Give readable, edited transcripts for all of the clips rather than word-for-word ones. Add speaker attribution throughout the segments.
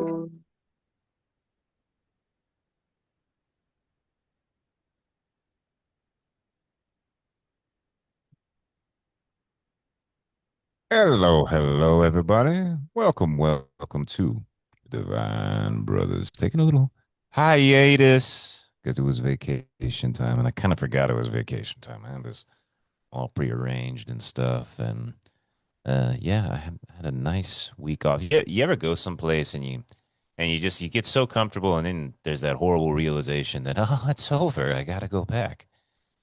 Speaker 1: Hello, hello, everybody. Welcome to Divine Brothers. Taking a little hiatus because it was vacation time, and I kind of forgot it was vacation time. I had this all prearranged and stuff, and yeah, I had a nice week off. You ever go someplace and you get so comfortable, and then there's that horrible realization that it's over. I gotta go back,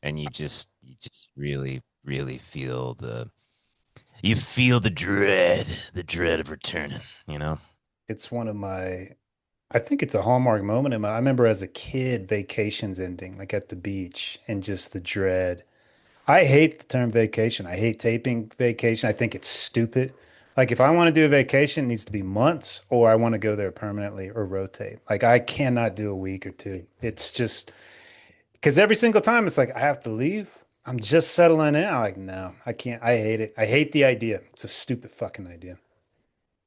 Speaker 1: and you just really feel the dread of returning, you know?
Speaker 2: It's one of my, I think it's a hallmark moment I remember as a kid, vacations ending, like at the beach, and just the dread. I hate the term vacation. I hate taping vacation. I think it's stupid. Like if I want to do a vacation, it needs to be months, or I want to go there permanently or rotate. Like I cannot do a week or two. It's just because every single time it's like I have to leave. I'm just settling in. I'm like, no, I can't. I hate it. I hate the idea. It's a stupid fucking idea.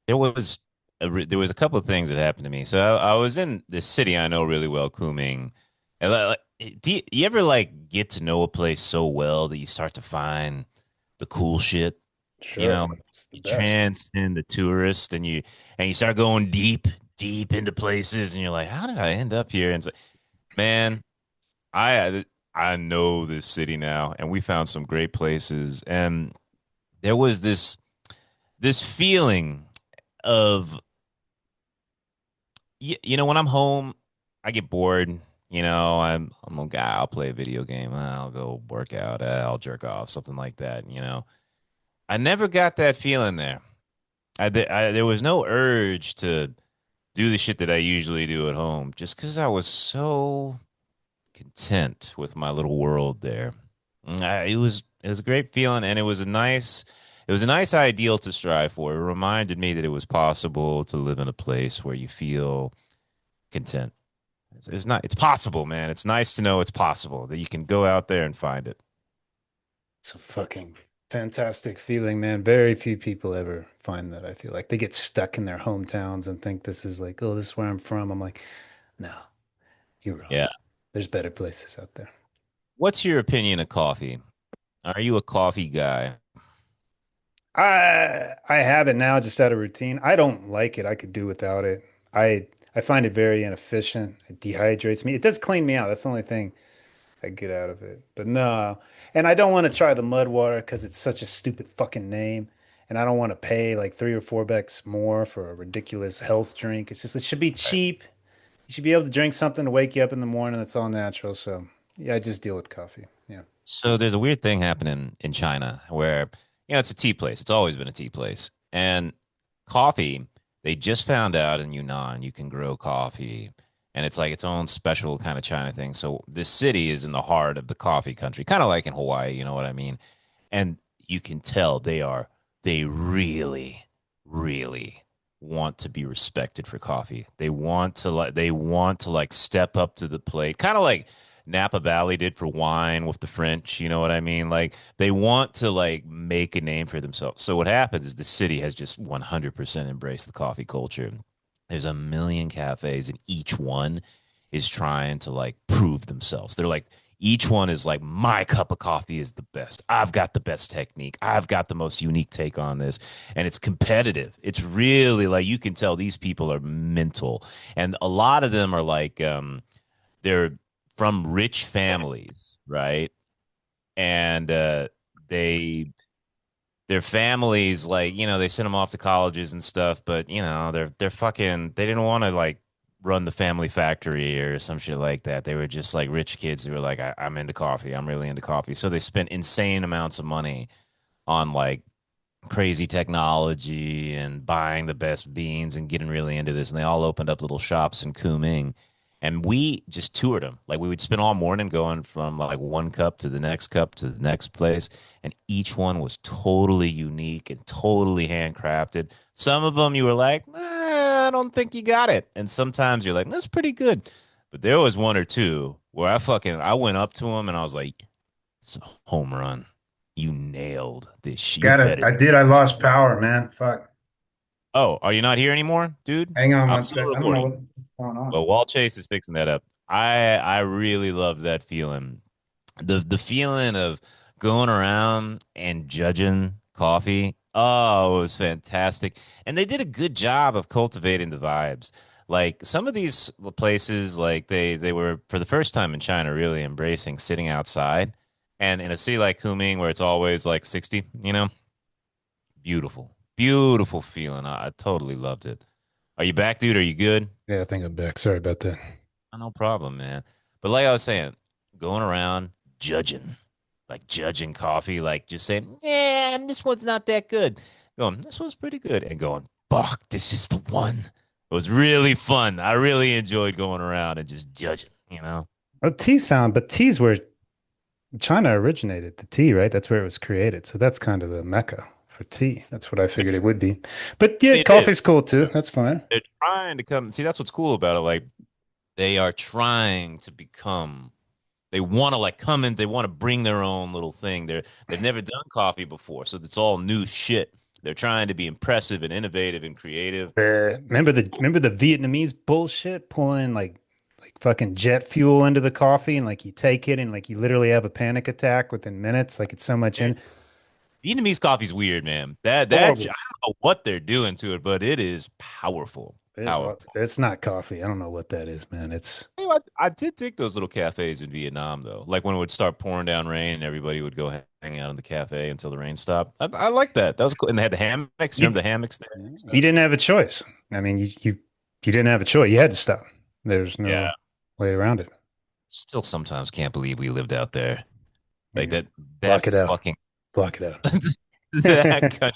Speaker 1: There was there was a couple of things that happened to me. So I was in this city I know really well, Kunming. And do you ever like get to know a place so well that you start to find the cool shit? You
Speaker 2: Sure.
Speaker 1: know,
Speaker 2: It's the
Speaker 1: you
Speaker 2: best.
Speaker 1: transcend the tourist and you start going deep into places and you're like, how did I end up here? And it's like, man, I know this city now, and we found some great places. And there was this feeling of when I'm home, I get bored. I'm a guy. I'll play a video game. I'll go work out. I'll jerk off, something like that. I never got that feeling there. There was no urge to do the shit that I usually do at home, just because I was so content with my little world there. It was a great feeling, and it was a nice ideal to strive for. It reminded me that it was possible to live in a place where you feel content. It's possible, man. It's nice to know it's possible that you can go out there and find it.
Speaker 2: It's a fucking fantastic feeling, man. Very few people ever find that. I feel like they get stuck in their hometowns and think this is like, oh, this is where I'm from. I'm like, no, you're wrong.
Speaker 1: Yeah.
Speaker 2: There's better places out there.
Speaker 1: What's your opinion of coffee? Are you a coffee guy?
Speaker 2: I have it now just out of routine. I don't like it. I could do without it. I find it very inefficient. It dehydrates me. It does clean me out. That's the only thing I get out of it. But no, and I don't want to try the mud water because it's such a stupid fucking name. And I don't want to pay like 3 or 4 bucks more for a ridiculous health drink. It's just, it should be
Speaker 1: Right.
Speaker 2: cheap. You should be able to drink something to wake you up in the morning that's all natural. So yeah, I just deal with coffee. Yeah.
Speaker 1: So there's a weird thing happening in China where, it's a tea place. It's always been a tea place. And coffee, they just found out in Yunnan you can grow coffee. And it's like its own special kind of China thing. So this city is in the heart of the coffee country, kind of like in Hawaii, you know what I mean? And you can tell they really want to be respected for coffee. They want to like step up to the plate, kind of like Napa Valley did for wine with the French, you know what I mean? Like they want to like make a name for themselves. So what happens is the city has just 100% embraced the coffee culture. There's a million cafes and each one is trying to like prove themselves. They're like each one is like, my cup of coffee is the best. I've got the best technique. I've got the most unique take on this. And it's competitive. It's really like you can tell these people are mental. And a lot of them are like, they're from rich families, right? And they, their families, like, they sent them off to colleges and stuff, but, they're fucking, they didn't want to like run the family factory or some shit like that. They were just like rich kids who were like, I'm into coffee. I'm really into coffee. So they spent insane amounts of money on like crazy technology and buying the best beans and getting really into this. And they all opened up little shops in Kunming. And we just toured them. Like we would spend all morning going from like one cup to the next place. And each one was totally unique and totally handcrafted. Some of them you were like, I don't think you got it. And sometimes you're like, that's pretty good. But there was one or two where I went up to him and I was like, it's a home run. You nailed this. You
Speaker 2: Got it.
Speaker 1: bet it.
Speaker 2: I did. I lost power, man. Fuck.
Speaker 1: Oh, are you not here anymore, dude?
Speaker 2: Hang on
Speaker 1: I'm
Speaker 2: one
Speaker 1: still
Speaker 2: sec. I don't know
Speaker 1: recording.
Speaker 2: what's going on.
Speaker 1: Well, while Chase is fixing that up, I really love that feeling. The feeling of going around and judging coffee. Oh, it was fantastic. And they did a good job of cultivating the vibes. Like some of these places, like they were for the first time in China really embracing sitting outside. And in a city like Kunming where it's always like 60, beautiful. Beautiful feeling. I totally loved it. Are you back, dude? Are you good?
Speaker 2: Yeah, I think I'm back. Sorry about that.
Speaker 1: No problem, man. But like I was saying, going around judging, like judging coffee, like just saying, yeah, this one's not that good. Going, this one's pretty good. And going, fuck, this is the one. It was really fun. I really enjoyed going around and just judging.
Speaker 2: Oh, tea sound, but tea's where China originated the tea, right? That's where it was created. So that's kind of the mecca for tea. That's what I figured it would be. But yeah,
Speaker 1: It is.
Speaker 2: coffee's cool too. That's fine.
Speaker 1: They're trying to come. See, that's what's cool about it. Like, they are trying to become they want to like come in, they want to bring their own little thing. They've never done coffee before, so it's all new shit. They're trying to be impressive and innovative and creative.
Speaker 2: Remember the Vietnamese bullshit pulling like fucking jet fuel into the coffee and like you take it and like you literally have a panic attack within minutes. Like it's so much
Speaker 1: Man,
Speaker 2: in
Speaker 1: Vietnamese coffee's weird, man. That I
Speaker 2: horrible.
Speaker 1: don't know what they're doing to it, but it is powerful. Powerful.
Speaker 2: It's not coffee. I don't know what that is, man. It's
Speaker 1: I did take those little cafes in Vietnam though. Like when it would start pouring down rain, and everybody would go hang out in the cafe until the rain stopped. I like that. That was cool. And they had the hammocks. You
Speaker 2: you
Speaker 1: remember the hammocks there and
Speaker 2: you
Speaker 1: stuff?
Speaker 2: didn't have a choice. I mean, you didn't have a choice. You had to stop. There's
Speaker 1: Yeah.
Speaker 2: no way around it.
Speaker 1: Still sometimes can't believe we lived out there. Like
Speaker 2: Yeah.
Speaker 1: that
Speaker 2: Block it out.
Speaker 1: fucking
Speaker 2: Block it out.
Speaker 1: that country.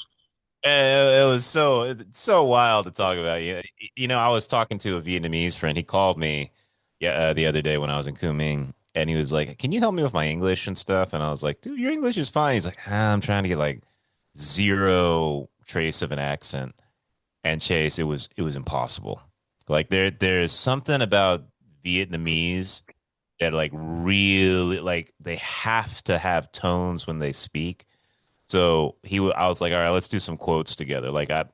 Speaker 1: It was it's so wild to talk about. I was talking to a Vietnamese friend. He called me, yeah, the other day when I was in Kunming, and he was like, "Can you help me with my English and stuff?" And I was like, "Dude, your English is fine." He's like, I'm trying to get like zero trace of an accent." And Chase, it was impossible. Like there's something about Vietnamese that like really like they have to have tones when they speak. So I was like, all right, let's do some quotes together.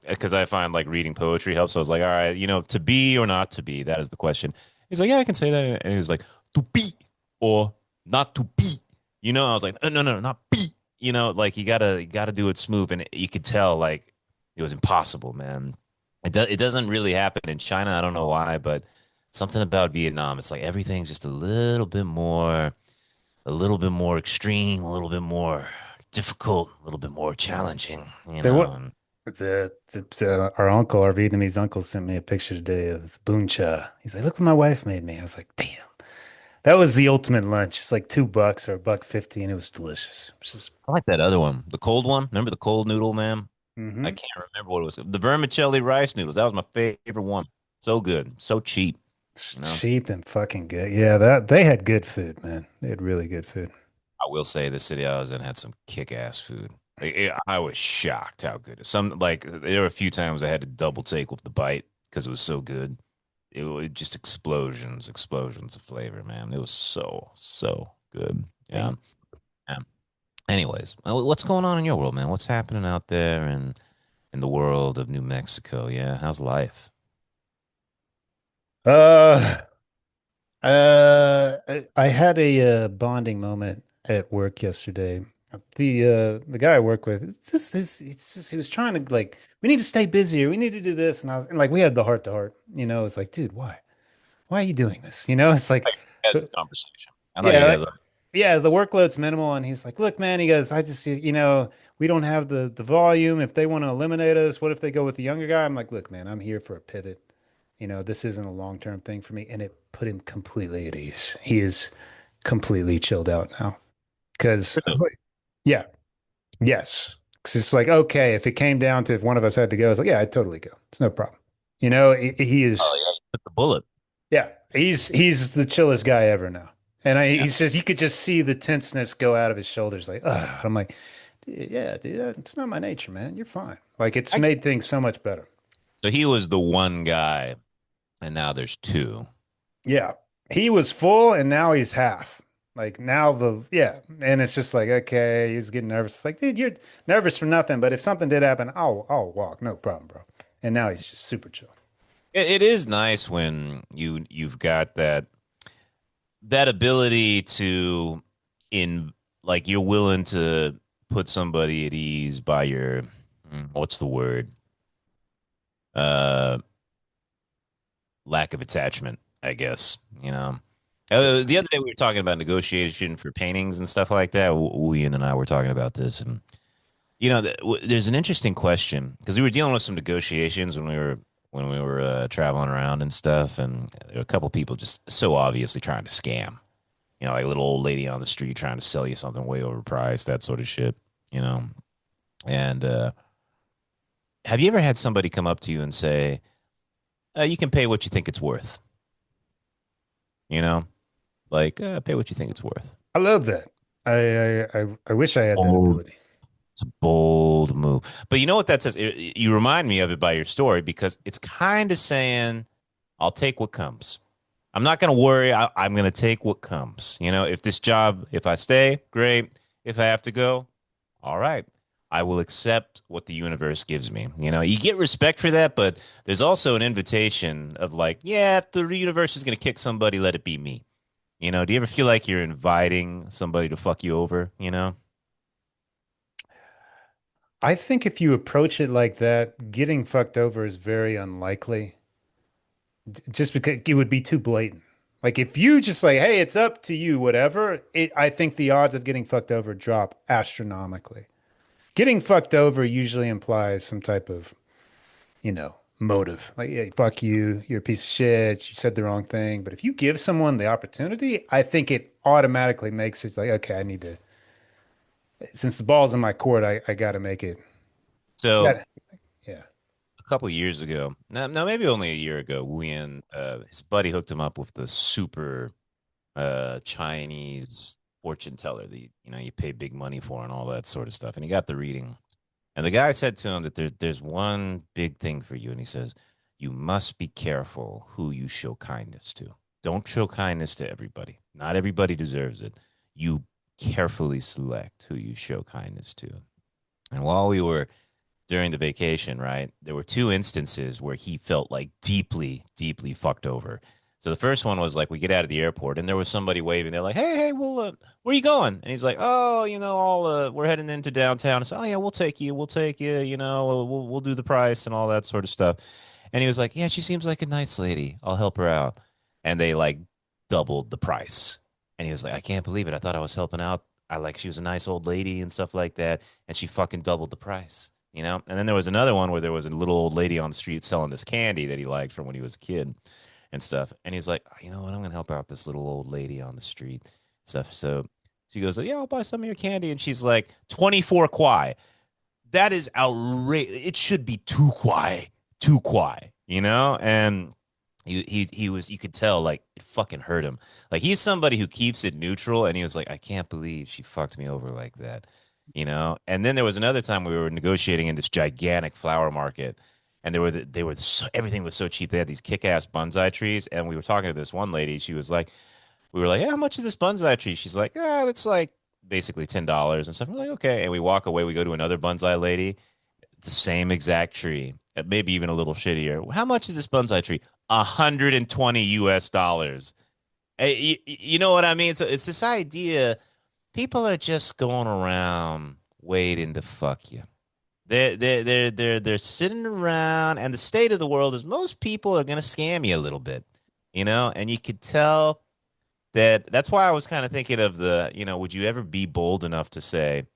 Speaker 1: Because I find like reading poetry helps. So I was like, all right, to be or not to be, that is the question. He's like, yeah, I can say that. And he was like, to be or not to be. I was like, no, no, no, not be. Like you gotta do it smooth, and you could tell like it was impossible, man. It doesn't really happen in China. I don't know why, but something about Vietnam, it's like everything's just a little bit more extreme, a little bit more difficult, a little bit more challenging,
Speaker 2: There what
Speaker 1: and
Speaker 2: our uncle, our Vietnamese uncle, sent me a picture today of bún cha. He's like, "Look what my wife made me." I was like, "Damn, that was the ultimate lunch. It's like $2 or a buck 50, and it was delicious." It was just,
Speaker 1: I like that other one, the cold one. Remember the cold noodle, man? I
Speaker 2: hmm
Speaker 1: can't remember what it was. The vermicelli rice noodles. That was my favorite one. So good, so cheap.
Speaker 2: It's
Speaker 1: You know,
Speaker 2: cheap and fucking good. Yeah, that they had good food, man. They had really good food.
Speaker 1: I will say the city I was in had some kick-ass food. I was shocked how good. Some like there were a few times I had to double take with the bite because it was so good. It was just explosions, explosions of flavor, man. It was so, so good. Yeah.
Speaker 2: Damn.
Speaker 1: Yeah. Anyways, what's going on in your world, man? What's happening out there in the world of New Mexico? Yeah, how's life?
Speaker 2: Uh, I had a bonding moment at work yesterday. The guy I work with, he was trying to like, we need to stay busier. We need to do this, and like we had the heart to heart. It's like, dude, why? Why are you doing this? It's like,
Speaker 1: Like, had this
Speaker 2: the,
Speaker 1: conversation. I thought
Speaker 2: yeah,
Speaker 1: you guys
Speaker 2: like, yeah, the workload's minimal, and he's like, look, man, he goes, I just, we don't have the volume. If they want to eliminate us, what if they go with the younger guy? I'm like, look, man, I'm here for a pivot. This isn't a long-term thing for me, and it put him completely at ease. He is completely chilled out now because I
Speaker 1: are.
Speaker 2: was like, yeah, yes, because it's like, okay, if it came down to if one of us had to go, it's like, yeah, I'd totally go. It's no problem. He is.
Speaker 1: Oh yeah, you took the bullet.
Speaker 2: Yeah, he's the chillest guy ever now. And he's just you could just see the tenseness go out of his shoulders. Like, ugh. I'm like, yeah, dude, it's not my nature, man. You're fine. Like, it's
Speaker 1: I,
Speaker 2: made things so much better.
Speaker 1: so he was the one guy, and now there's two.
Speaker 2: Yeah, he was full, and now he's half. Like now yeah, and it's just like okay, he's getting nervous. It's like, dude, you're nervous for nothing. But if something did happen, I'll walk, no problem, bro. And now he's just super chill.
Speaker 1: It is nice when you've got that ability to in like you're willing to put somebody at ease by your what's the word? Uh lack of attachment, I guess, you know.
Speaker 2: Yeah.
Speaker 1: The other day we were talking about negotiation for paintings and stuff like that. Ian and I were talking about this, and there's an interesting question because we were dealing with some negotiations when we were traveling around and stuff, and there were a couple people just so obviously trying to scam. Like a little old lady on the street trying to sell you something way overpriced, that sort of shit. You know, and have you ever had somebody come up to you and say, "You can pay what you think it's worth"? You know, like pay what you think it's worth.
Speaker 2: I love that. I wish I had that
Speaker 1: Bold.
Speaker 2: ability.
Speaker 1: It's a bold move. But you know what that says? You remind me of it by your story because it's kind of saying, I'll take what comes. I'm not going to worry. I'm going to take what comes. If this job, if I stay, great. If I have to go, all right. I will accept what the universe gives me. You get respect for that, but there's also an invitation of like, yeah, if the universe is going to kick somebody, let it be me. Do you ever feel like you're inviting somebody to fuck you over?
Speaker 2: I think if you approach it like that, getting fucked over is very unlikely. Just because it would be too blatant. Like if you just like, hey, it's up to you, whatever, I think the odds of getting fucked over drop astronomically. Getting fucked over usually implies some type of, motive. Like, yeah, fuck you, you're a piece of shit, you said the wrong thing. But if you give someone the opportunity, I think it automatically makes it like, okay, I need to, since the ball's in my court, I got to make it.
Speaker 1: So
Speaker 2: Yeah. Yeah.
Speaker 1: a couple of years ago, no, maybe only a year ago, his buddy hooked him up with the super Chinese fortune teller that you pay big money for and all that sort of stuff. And he got the reading. And the guy said to him that there's one big thing for you. And he says, you must be careful who you show kindness to. Don't show kindness to everybody. Not everybody deserves it. You carefully select who you show kindness to. And while we were during the vacation, right, there were two instances where he felt like deeply, deeply fucked over. So the first one was like we get out of the airport and there was somebody waving. They're like, "Hey, hey, well, where are you going?" And he's like, "Oh, we're heading into downtown." I said, "Oh yeah, we'll take you. We'll take you. We'll do the price and all that sort of stuff." And he was like, "Yeah, she seems like a nice lady. I'll help her out." And they like doubled the price. And he was like, "I can't believe it. I thought I was helping out. She was a nice old lady and stuff like that, and she fucking doubled the price." And then there was another one where there was a little old lady on the street selling this candy that he liked from when he was a kid and stuff. And he's like, "Oh, you know what? I'm going to help out this little old lady on the street stuff." So she goes, "Yeah, I'll buy some of your candy." And she's like, 24 kwai. That is outrageous. It should be 2 kwai, 2 kwai. And he was, you could tell like it fucking hurt him. Like he's somebody who keeps it neutral, and he was like, "I can't believe she fucked me over like that." And then there was another time we were negotiating in this gigantic flower market, and everything was so cheap. They had these kick-ass bonsai trees, and we were talking to this one lady. She was like, we were like, "Yeah, how much is this bonsai tree?" She's like, "Ah, it's like basically $10 and stuff." We're like, "Okay," and we walk away. We go to another bonsai lady, the same exact tree, maybe even a little shittier. How much is this bonsai tree? $120. Hey, you know what I mean? So it's this idea. People are just going around waiting to fuck you. They're sitting around, and the state of the world is most people are gonna scam you a little bit. And you could tell that's why I was kind of thinking of would you ever be bold enough to say,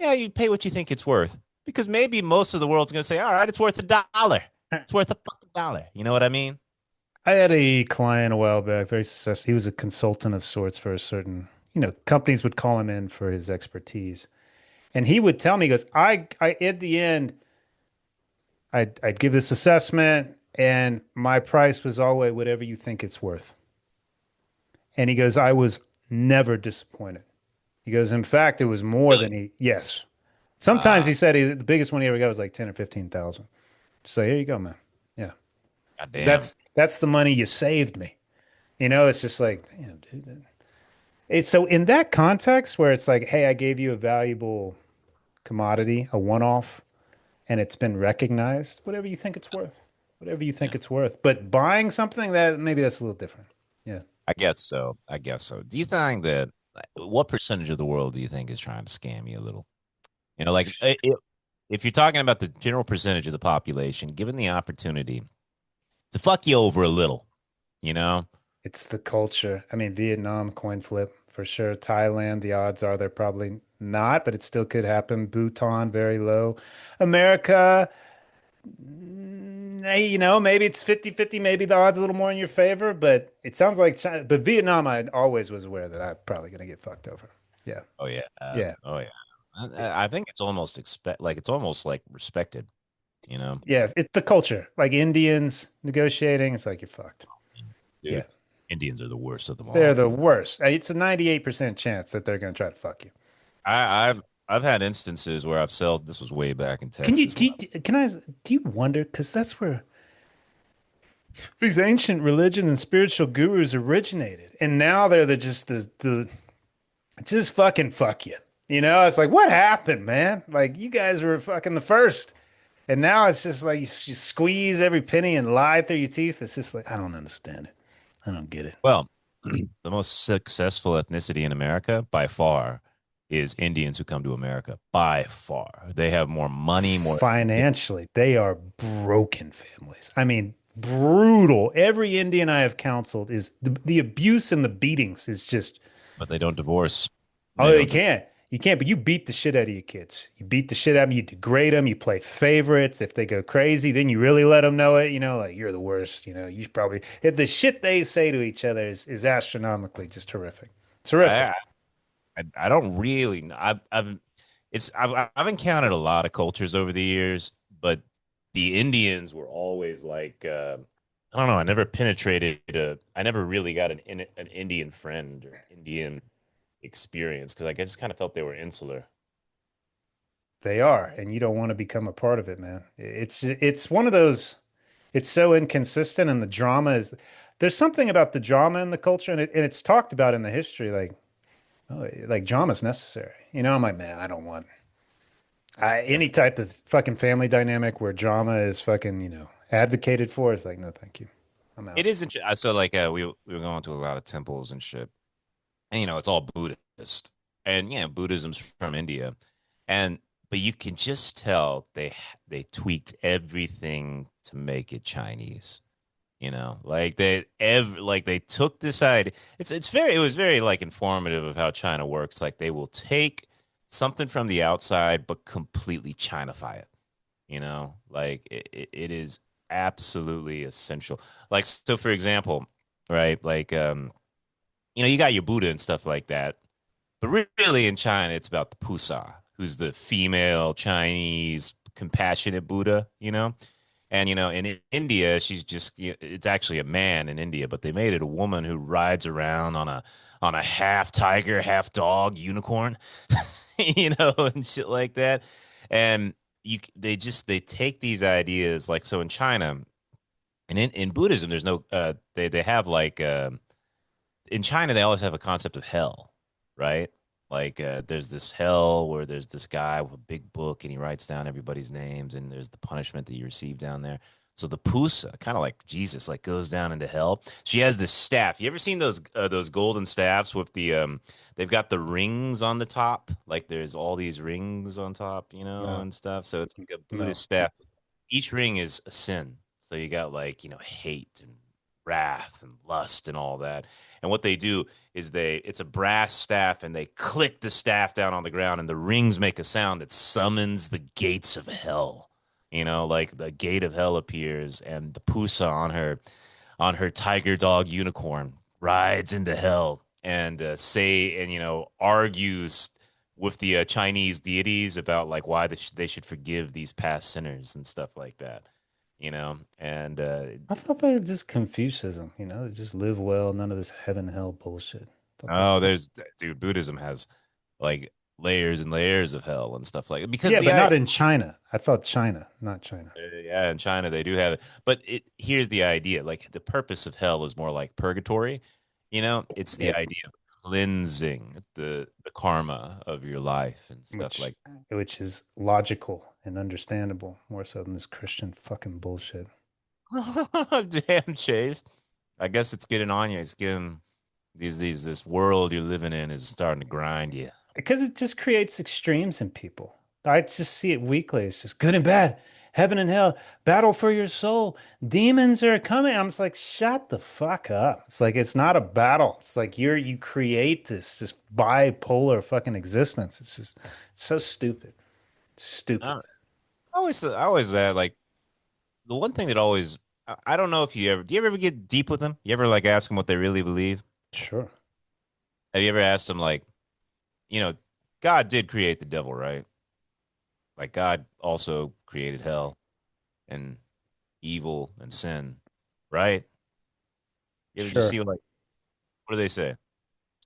Speaker 1: yeah, you pay what you think it's worth? Because maybe most of the world's gonna say, all right, it's worth $1. It's worth a fucking dollar. You know what I mean?
Speaker 2: I had a client a while back, very successful. He was a consultant of sorts for a certain, companies would call him in for his expertise. And he would tell me, he goes, I at the end, I'd give this assessment and my price was always whatever you think it's worth. And he goes, I was never disappointed. He goes, in fact, it was more
Speaker 1: Really?
Speaker 2: than yes. Sometimes
Speaker 1: Ah,
Speaker 2: he said the biggest one he ever got was like 10 or 15,000. So here you go, man. Yeah. 'Cause
Speaker 1: goddamn.
Speaker 2: that's the money you saved me. It's just like, damn, dude. It's so in that context where it's like, hey, I gave you a valuable commodity, a one-off, and it's been recognized, whatever you think it's worth, whatever you
Speaker 1: Yeah.
Speaker 2: think it's worth. But buying something that maybe that's a little different. Yeah.
Speaker 1: I guess so. I guess so. Do you think that what percentage of the world do you think is trying to scam you a little? You know, like if you're talking about the general percentage of the population, given the opportunity to fuck you over a little, you know?
Speaker 2: It's the culture. I mean, Vietnam, coin flip for sure. Thailand, the odds are they're probably not, but it still could happen. Bhutan, very low. America, maybe it's 50-50. Maybe the odds a little more in your favor, but it sounds like China. But Vietnam, I always was aware that I'm probably going to get fucked over. Yeah.
Speaker 1: Oh yeah.
Speaker 2: Yeah.
Speaker 1: Oh yeah. I think it's almost it's almost like respected, you know?
Speaker 2: Yes. It's the culture. Like Indians negotiating, it's like you're fucked. Yeah.
Speaker 1: Dude, Indians are the worst of them
Speaker 2: They're
Speaker 1: all.
Speaker 2: the worst. It's a 98% chance that they're going to try to fuck you.
Speaker 1: I've had instances where I've sold. This was way back in
Speaker 2: Can you,
Speaker 1: Texas.
Speaker 2: do you, can I, do you wonder? Because that's where these ancient religions and spiritual gurus originated. And now they're the just fucking fuck you. It's like, what happened, man? Like, you guys were fucking the first. And now it's just like you squeeze every penny and lie through your teeth. It's just like, I don't understand it. I don't get it.
Speaker 1: Well, the most successful ethnicity in America by far is Indians who come to America. By far, they have more money, more,
Speaker 2: Financially, they are broken families. I mean, brutal. Every Indian I have counseled is the abuse and the beatings is just,
Speaker 1: but they don't divorce.
Speaker 2: oh,
Speaker 1: They
Speaker 2: you
Speaker 1: don't.
Speaker 2: can't. You can't, but you beat the shit out of your kids. You beat the shit out of them. You degrade them. You play favorites. If they go crazy, then you really let them know it. Like you're the worst. You should probably, if the shit they say to each other is astronomically just horrific. It's horrific.
Speaker 1: I, I don't really. I've encountered a lot of cultures over the years, but the Indians were always like I don't know. I never penetrated a. I never really got an Indian friend or Indian experience because I just kind of felt they were insular.
Speaker 2: They are, and you don't want to become a part of it, man. It's one of those. It's so inconsistent, and the drama is. There's something about the drama in the culture, and it's talked about in the history, like like drama's necessary. I'm like, man, I don't want any
Speaker 1: Yes,
Speaker 2: type of fucking family dynamic where drama is fucking, advocated for. It's like, no, thank you. I'm
Speaker 1: it
Speaker 2: out.
Speaker 1: is interesting. So like we were going to a lot of temples and shit, and it's all Buddhist, and Buddhism's from India, and but you can just tell they tweaked everything to make it Chinese. Like they took this idea. It was very like informative of how China works. Like they will take something from the outside but completely Chinify it. Like it is absolutely essential. Like so, for example, right? Like you got your Buddha and stuff like that, but really in China, it's about the Pusa, who's the female Chinese compassionate Buddha. And in India, she's just it's actually a man in India, but they made it a woman who rides around on a half tiger, half dog unicorn, and shit like that. And they take these ideas like so in China and in Buddhism, there's no they have like in China, they always have a concept of hell, right? Like there's this hell where there's this guy with a big book and he writes down everybody's names and there's the punishment that you receive down there. So the Pusa, kind of like Jesus, like goes down into hell. She has this staff. You ever seen those golden staffs with they've got the rings on the top, like there's all these rings on top,
Speaker 2: No,
Speaker 1: and stuff. So it's like a
Speaker 2: no.
Speaker 1: Buddhist staff. Each ring is a sin. So you got like, hate and wrath and lust and all that. And what they do is it's a brass staff and they click the staff down on the ground and the rings make a sound that summons the gates of hell. Like the gate of hell appears and the Pusa on her tiger dog unicorn rides into hell and argues with the Chinese deities about like why they should forgive these past sinners and stuff like that. And
Speaker 2: I thought that was just Confucianism, just live well, none of this heaven hell bullshit. Thought that's
Speaker 1: oh,
Speaker 2: what.
Speaker 1: there's dude, Buddhism has like layers and layers of hell and stuff like because
Speaker 2: Yeah, but not in China. I thought China, not China.
Speaker 1: yeah, in China they do have it, but here's the idea: like the purpose of hell is more like purgatory. It's the
Speaker 2: Yeah,
Speaker 1: idea of cleansing the karma of your life and stuff
Speaker 2: which
Speaker 1: like.
Speaker 2: which is logical. and understandable more so than this Christian fucking bullshit.
Speaker 1: Damn, Chase. I guess it's getting on you. It's getting this world you're living in is starting to grind you.
Speaker 2: Because it just creates extremes in people. I just see it weekly. It's just good and bad, heaven and hell, battle for your soul. Demons are coming. I'm just like, shut the fuck up. It's like it's not a battle. It's like you create this just bipolar fucking existence. It's just so stupid. Stupid.
Speaker 1: I I always like the one thing that always I don't know if you ever do you ever get deep with them? You ever like ask them what they really believe?
Speaker 2: Sure.
Speaker 1: Have you ever asked them like, you know, God did create the devil, right? Like God also created hell and evil and sin, right? You ever just
Speaker 2: Sure.
Speaker 1: see what do they say?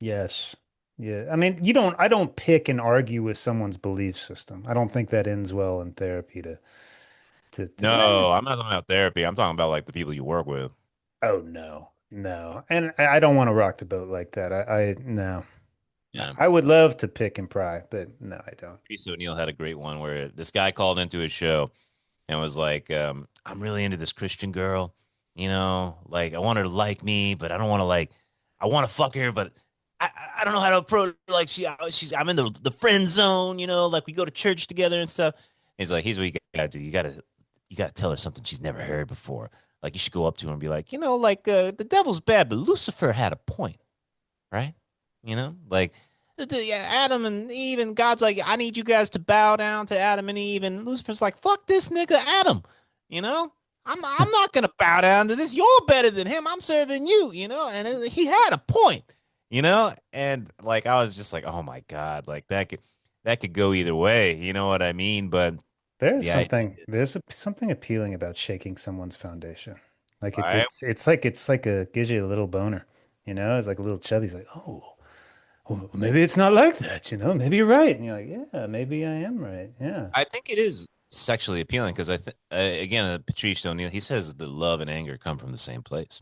Speaker 2: Yes. Yeah. I mean, I don't pick and argue with someone's belief system. I don't think that ends well in therapy
Speaker 1: No, I'm not talking about therapy. I'm talking about like the people you work with.
Speaker 2: oh no, no. And I don't want to rock the boat like that. No, no.
Speaker 1: Yeah.
Speaker 2: I would love to pick and pry, but no, I don't.
Speaker 1: Reese O'Neill had a great one where this guy called into his show and was like, I'm really into this Christian girl. Like I want her to like me, but I don't want to like, I want to fuck her, but I don't know how to approach her. Like I'm in the friend zone, like we go to church together and stuff. He's like, here's what you gotta do. You gotta tell her something she's never heard before. Like you should go up to her and be like, like the devil's bad, but Lucifer had a point, right? Like Adam and Eve, and God's like, I need you guys to bow down to Adam and Eve, and Lucifer's like, fuck this nigga Adam, you know. I'm not gonna bow down to this. You're better than him. I'm serving you, And he had a point, And like I was just like, oh my god, like that could go either way. You know what I mean? But yeah,
Speaker 2: Something appealing about shaking someone's foundation. Like
Speaker 1: I
Speaker 2: it's like a gives you a little boner, you know? It's like a little chubby. He's like, oh, well, maybe it's not like that, you know? Maybe you're right. And you're like, yeah, maybe I am right. Yeah.
Speaker 1: I think it is sexually appealing because I think again, Patrice O'Neill, he says the love and anger come from the same place.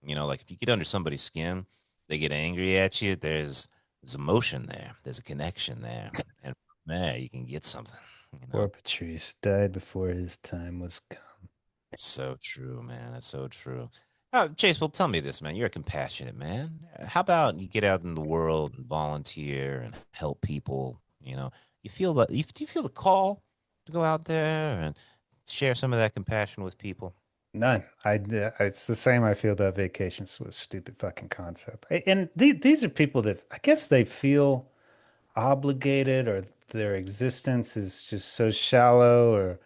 Speaker 1: Like if you get under somebody's skin, they get angry at you. There's emotion there. There's a connection there, and from there you can get something. You
Speaker 2: Poor
Speaker 1: know,
Speaker 2: Patrice died before his time was come.
Speaker 1: it's so true, man. It's so true. Chase, well, tell me this, man. You're a compassionate man. How about you get out in the world and volunteer and help people? You feel that. Do you feel the call to go out there and share some of that compassion with people?
Speaker 2: None. It's the same I feel about vacations. Was a stupid fucking concept. And these are people that I guess they feel obligated or their existence is just so shallow or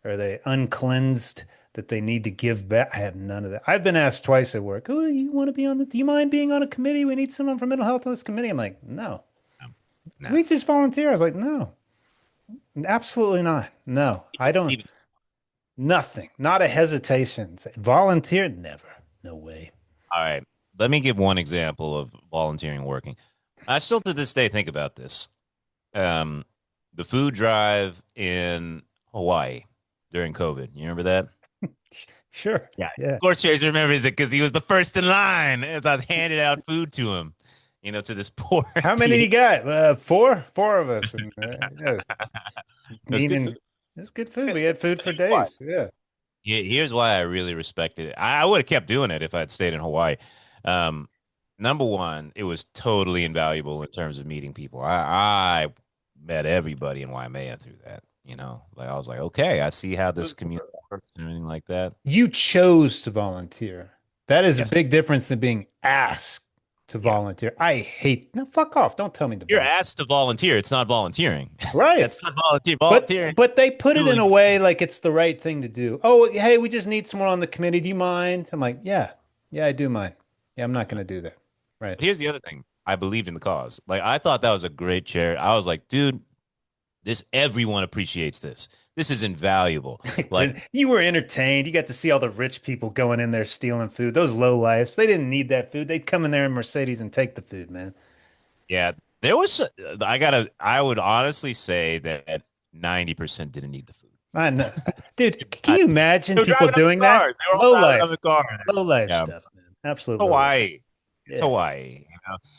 Speaker 2: are they uncleansed that they need to give back? I have none of that. I've been asked twice at work, oh, you want to be do you mind being on a committee? We need someone from mental health on this committee. I'm like, no.
Speaker 1: No.
Speaker 2: We just volunteer. I was like, no, absolutely not. No,
Speaker 1: You
Speaker 2: I
Speaker 1: don't
Speaker 2: don't.
Speaker 1: even
Speaker 2: Nothing. Not a hesitation. Say, volunteer? Never. No way.
Speaker 1: All right. Let me give one example of volunteering working. I still to this day think about this. Um, the food drive in Hawaii during COVID. You remember that?
Speaker 2: Sure.
Speaker 1: Yeah.
Speaker 2: Yeah.
Speaker 1: Of course, Chase remembers it because he was the first in line as I was handing out food to him, to this poor
Speaker 2: How many you
Speaker 1: kid.
Speaker 2: got? Four of us. And yeah, it's
Speaker 1: It was good food.
Speaker 2: meaning it's good food. We had food for
Speaker 1: Here's why.
Speaker 2: days. Yeah.
Speaker 1: Here's why I really respected it. I would have kept doing it if I'd stayed in Hawaii. Um, Number one, it was totally invaluable in terms of meeting people. I met everybody in Waimea through that. Like I was like, okay, I see how this community works and everything like that.
Speaker 2: You chose to volunteer. That is a
Speaker 1: Yes.
Speaker 2: big difference than being asked to
Speaker 1: Yeah.
Speaker 2: volunteer. I hate, no, fuck off. Don't tell me to
Speaker 1: You're
Speaker 2: volunteer.
Speaker 1: asked to volunteer. It's not volunteering.
Speaker 2: Right.
Speaker 1: That's not volunteer. Volunteering.
Speaker 2: But they put it in a
Speaker 1: Doing.
Speaker 2: way like it's the right thing to do. Oh, hey, we just need someone on the committee. Do you mind? I'm like, yeah, yeah, I do mind. Yeah, I'm not going to do that. Right.
Speaker 1: But here's the other thing. I believed in the cause. Like I thought that was a great chair. I was like, dude, everyone appreciates this. This is invaluable. Like,
Speaker 2: You were entertained. You got to see all the rich people going in there stealing food. Those low lives, they didn't need that food. They'd come in there in Mercedes and take the food, man.
Speaker 1: yeah, there was. I would honestly say that 90% didn't need the food.
Speaker 2: I know. Dude, can
Speaker 1: I,
Speaker 2: you
Speaker 1: they
Speaker 2: imagine
Speaker 1: were
Speaker 2: people
Speaker 1: driving other
Speaker 2: doing that?
Speaker 1: cars. They were all
Speaker 2: Low
Speaker 1: driving
Speaker 2: life,
Speaker 1: other cars.
Speaker 2: low life
Speaker 1: Yeah,
Speaker 2: stuff, man. Absolute low life.
Speaker 1: Hawaii. It's
Speaker 2: Yeah.
Speaker 1: Hawaii.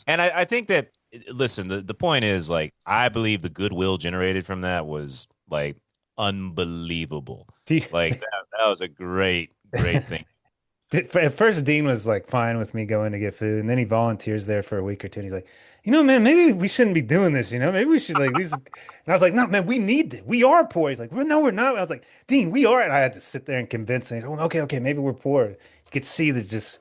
Speaker 1: And I think that listen, the point is like I believe the goodwill generated from that was like unbelievable.
Speaker 2: Do you,
Speaker 1: Like that was a great thing.
Speaker 2: At first, Dean was like fine with me going to get food, and then he volunteers there for a week or two. And he's like, man, maybe we shouldn't be doing this. Maybe we should like these. And I was like, no, man, we need it. We are poor. He's like, well, no, we're not. I was like, Dean, we are. And I had to sit there and convince him. He's like, well, okay, okay, maybe we're poor. You could see this just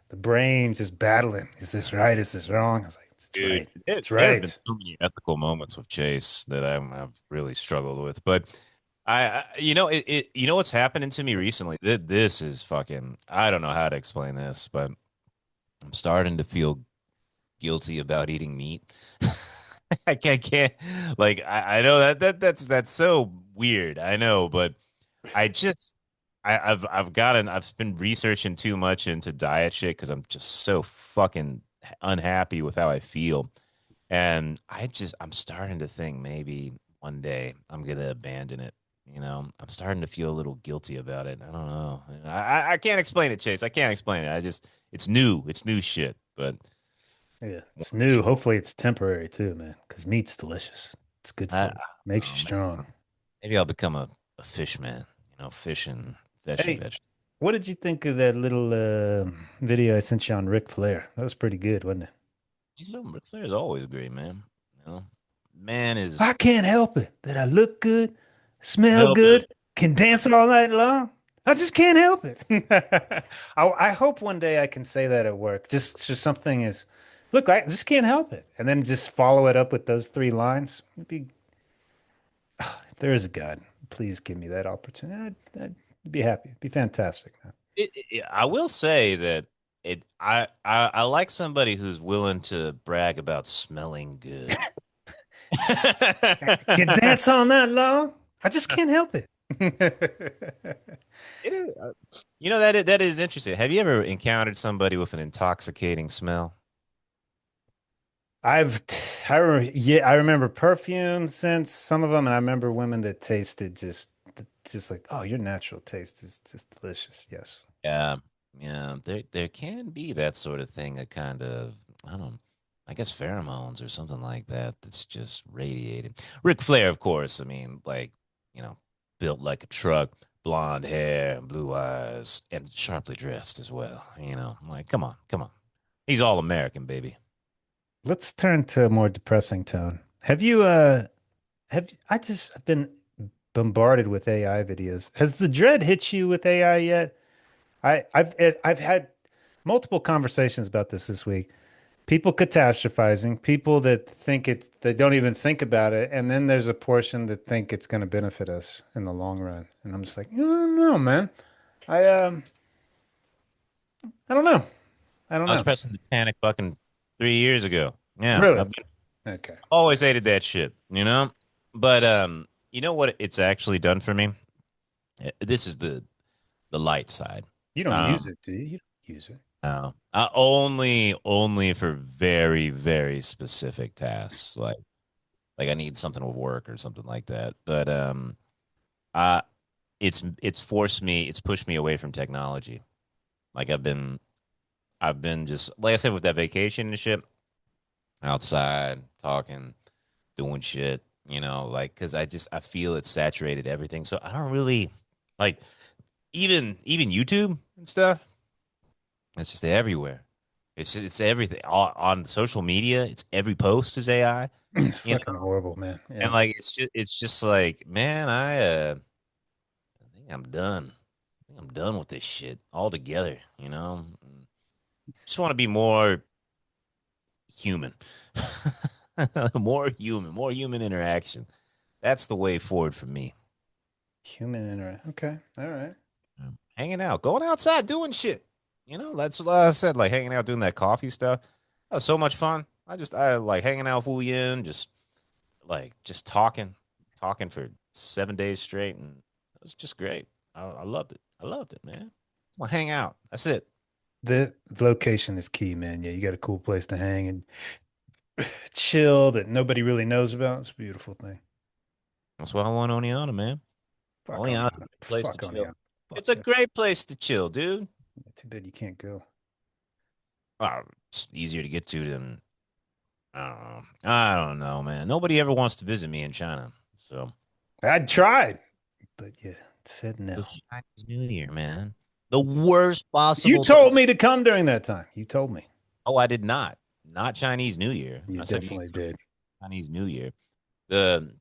Speaker 2: the brain just battling. Is this right? Is this wrong? I was like, it's
Speaker 1: Dude,
Speaker 2: right.
Speaker 1: there,
Speaker 2: It's
Speaker 1: there have been
Speaker 2: right.
Speaker 1: so many ethical moments with Chase that I've really struggled with. But you know what's happening to me recently? This is fucking, I don't know how to explain this, but I'm starting to feel guilty about eating meat. I can't like I know that's so weird. I know, but I just I've gotten I've been researching too much into diet shit because I'm just so fucking unhappy with how I feel. And I'm starting to think maybe one day I'm gonna abandon it. I'm starting to feel a little guilty about it. I don't know. I can't explain it, Chase. I can't explain it. It's new. It's new shit. But
Speaker 2: Yeah, it's
Speaker 1: one
Speaker 2: new. Hopefully, it's temporary too, man. Because meat's delicious. It's good
Speaker 1: I
Speaker 2: for you.
Speaker 1: don't
Speaker 2: Makes you
Speaker 1: know.
Speaker 2: strong.
Speaker 1: Maybe I'll become a fish man. Fishing
Speaker 2: Hey,
Speaker 1: vegetables.
Speaker 2: what did you think of that little video I sent you on Ric Flair? That was pretty good, wasn't it?
Speaker 1: Ric Flair is always great, man. Man
Speaker 2: I
Speaker 1: is
Speaker 2: can't help it that I look good, smell
Speaker 1: help it.
Speaker 2: good, can dance all night long. I just can't help it. I hope one day I can say that at work. Just something is, look, I just can't help it, and then just follow it up with those three lines. If there is a God, please give me that opportunity. I'd be happy. It'd be fantastic.
Speaker 1: I will say that I like somebody who's willing to brag about smelling good.
Speaker 2: Can dance all night long. I just can't help it.
Speaker 1: It is, that is interesting. Have you ever encountered somebody with an intoxicating smell?
Speaker 2: I've, yeah, I remember perfume scents, some of them, and I remember women that tasted just like, oh, your natural taste is just delicious. Yes.
Speaker 1: Yeah, yeah. There can be that sort of thing, a kind of I don't, I guess pheromones or something like that that's just radiated. Ric Flair, of course. I mean, like you know, built like a truck, blonde hair, blue eyes, and sharply dressed as well. I'm like, come on, come on. He's all American, baby.
Speaker 2: Let's turn to a more depressing tone. I've been bombarded with AI videos. Has the dread hit you with AI yet? I've had multiple conversations about this week. People catastrophizing, people that think they don't even think about it, and then there's a portion that think it's going to benefit us in the long run. And I'm just like, I don't know, man. I I don't know. I don't
Speaker 1: I was
Speaker 2: know.
Speaker 1: pressing the panic button 3 years ago. Yeah,
Speaker 2: Really? Okay.
Speaker 1: always hated that shit. But you know what it's actually done for me? This is the light side.
Speaker 2: You don't use
Speaker 1: Um,
Speaker 2: it, do you? You don't use it.
Speaker 1: no, only for very very specific tasks, like I need something with work or something like that. But uh, it's forced me, it's pushed me away from technology. Like I've been just like I said with that vacation and shit, outside talking, doing shit. Like because I feel it's saturated everything, so I don't really like even YouTube and stuff. It's just everywhere. It's everything on social media. It's every post is AI.
Speaker 2: It's
Speaker 1: You
Speaker 2: fucking
Speaker 1: know,
Speaker 2: horrible, man.
Speaker 1: and
Speaker 2: Yeah.
Speaker 1: like it's just like man, I think I'm done. I think I'm done with this shit altogether. Just want to be more human, more human interaction. That's the way forward for me.
Speaker 2: Human interaction. Okay. All right.
Speaker 1: Hanging out, going outside, doing shit. That's what I said. Like hanging out, doing that coffee stuff. That was so much fun. I like hanging out with Wu Yin, just talking for 7 days straight, and it was just great. I loved it. I loved it, man. Well, hang out. That's it.
Speaker 2: The location is key, man. Yeah, you got a cool place to hang and chill that nobody really knows about. It's a beautiful thing.
Speaker 1: That's what I want Oneonta, man.
Speaker 2: Fuck
Speaker 1: Oneonta's a
Speaker 2: Oneonta.
Speaker 1: great place to
Speaker 2: Fuck
Speaker 1: chill.
Speaker 2: Oneonta.
Speaker 1: It's
Speaker 2: Fuck
Speaker 1: a
Speaker 2: that.
Speaker 1: great place to chill, dude.
Speaker 2: Too bad you can't go.
Speaker 1: It's easier to get to than I don't know. I don't know, man. Nobody ever wants to visit me in China, so
Speaker 2: I tried. but you said
Speaker 1: It was
Speaker 2: no.
Speaker 1: Chinese New Year, man. The worst
Speaker 2: You
Speaker 1: possible time.
Speaker 2: told me to come during that time. You told me.
Speaker 1: Oh, I did not. Not Chinese New Year.
Speaker 2: You
Speaker 1: I said you
Speaker 2: definitely did.
Speaker 1: Chinese New Year. The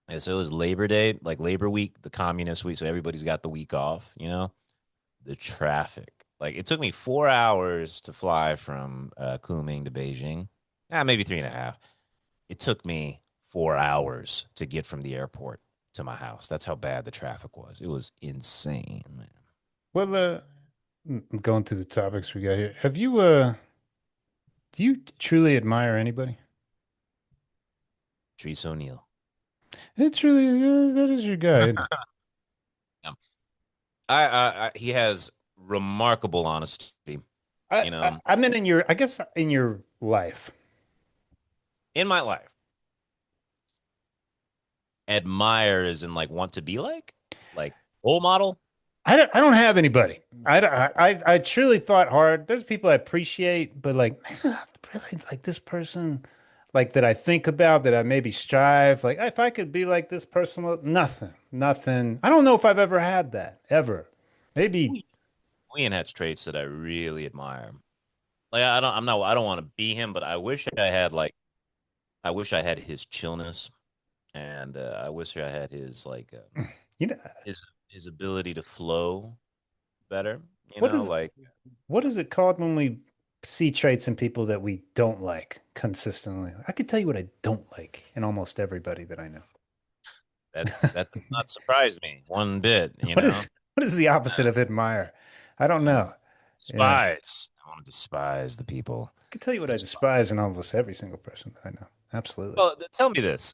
Speaker 1: yeah, so it was Labor Day, like Labor Week, the communist week. So everybody's got the week off, you know? The traffic. Like it took me 4 hours to fly from Kunming to Beijing. Maybe three and a half. It took me 4 hours to get from the airport to my house. That's how bad the traffic was. It was insane, man.
Speaker 2: Well, I'm going through the topics we got here. Do you truly admire anybody?
Speaker 1: Treese O'Neill.
Speaker 2: It's really, that is your guy, isn't it?
Speaker 1: Yeah. He has remarkable honesty.
Speaker 2: I meant in your, I guess in your life.
Speaker 1: In my life, admire is in like want to be like role model.
Speaker 2: I don't have anybody. I truly thought hard. There's people I appreciate, but like, man, really, like this person, like that I think about, that I maybe strive. Like, if I could be like this person, nothing. I don't know if I've ever had that ever. Maybe.
Speaker 1: Ian has traits that I really admire. Like I don't want to be him, but I wish I had his chillness, and I wish I had his
Speaker 2: You know,
Speaker 1: his his ability to flow better.
Speaker 2: what is
Speaker 1: Like
Speaker 2: what is it called when we see traits in people that we don't like consistently? I could tell you what I don't like in almost everybody that I know.
Speaker 1: that does not surprise me one bit.
Speaker 2: What is the opposite of admire? I don't
Speaker 1: Uh,
Speaker 2: know. Yeah.
Speaker 1: despise. I want to despise the people.
Speaker 2: I can tell you what I
Speaker 1: Despise.
Speaker 2: despise in almost every single person that I know. Absolutely.
Speaker 1: Well, tell me this.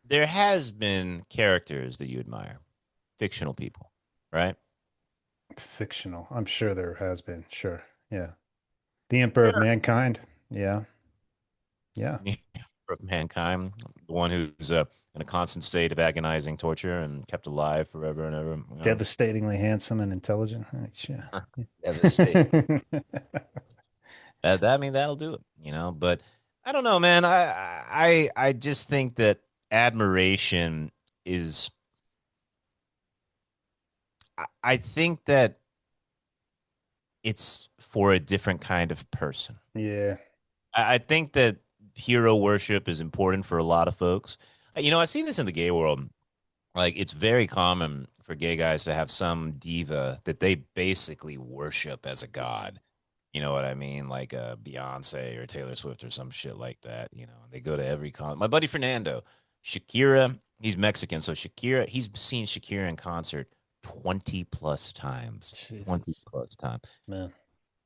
Speaker 1: There has been characters that you admire, fictional people, right?
Speaker 2: Fictional. I'm sure there has been. Sure. Yeah. The Emperor of Mankind. Yeah. Yeah.
Speaker 1: Of mankind, the one who's in a constant state of agonizing torture and kept alive forever and ever.
Speaker 2: Devastatingly handsome and intelligent.
Speaker 1: Devastating.
Speaker 2: Yeah.
Speaker 1: I mean, that'll do it, But I don't know, man. I just think that admiration is. I think that it's for a different kind of person.
Speaker 2: Yeah.
Speaker 1: I think that hero worship is important for a lot of folks. I've seen this in the gay world. Like, it's very common for gay guys to have some diva that they basically worship as a god. You know what I mean? Like Beyonce or Taylor Swift or some shit like that. They go to every con. My buddy Fernando, Shakira, he's Mexican, so he's seen Shakira in concert 20 plus times. 20
Speaker 2: Jesus,
Speaker 1: plus times.
Speaker 2: man.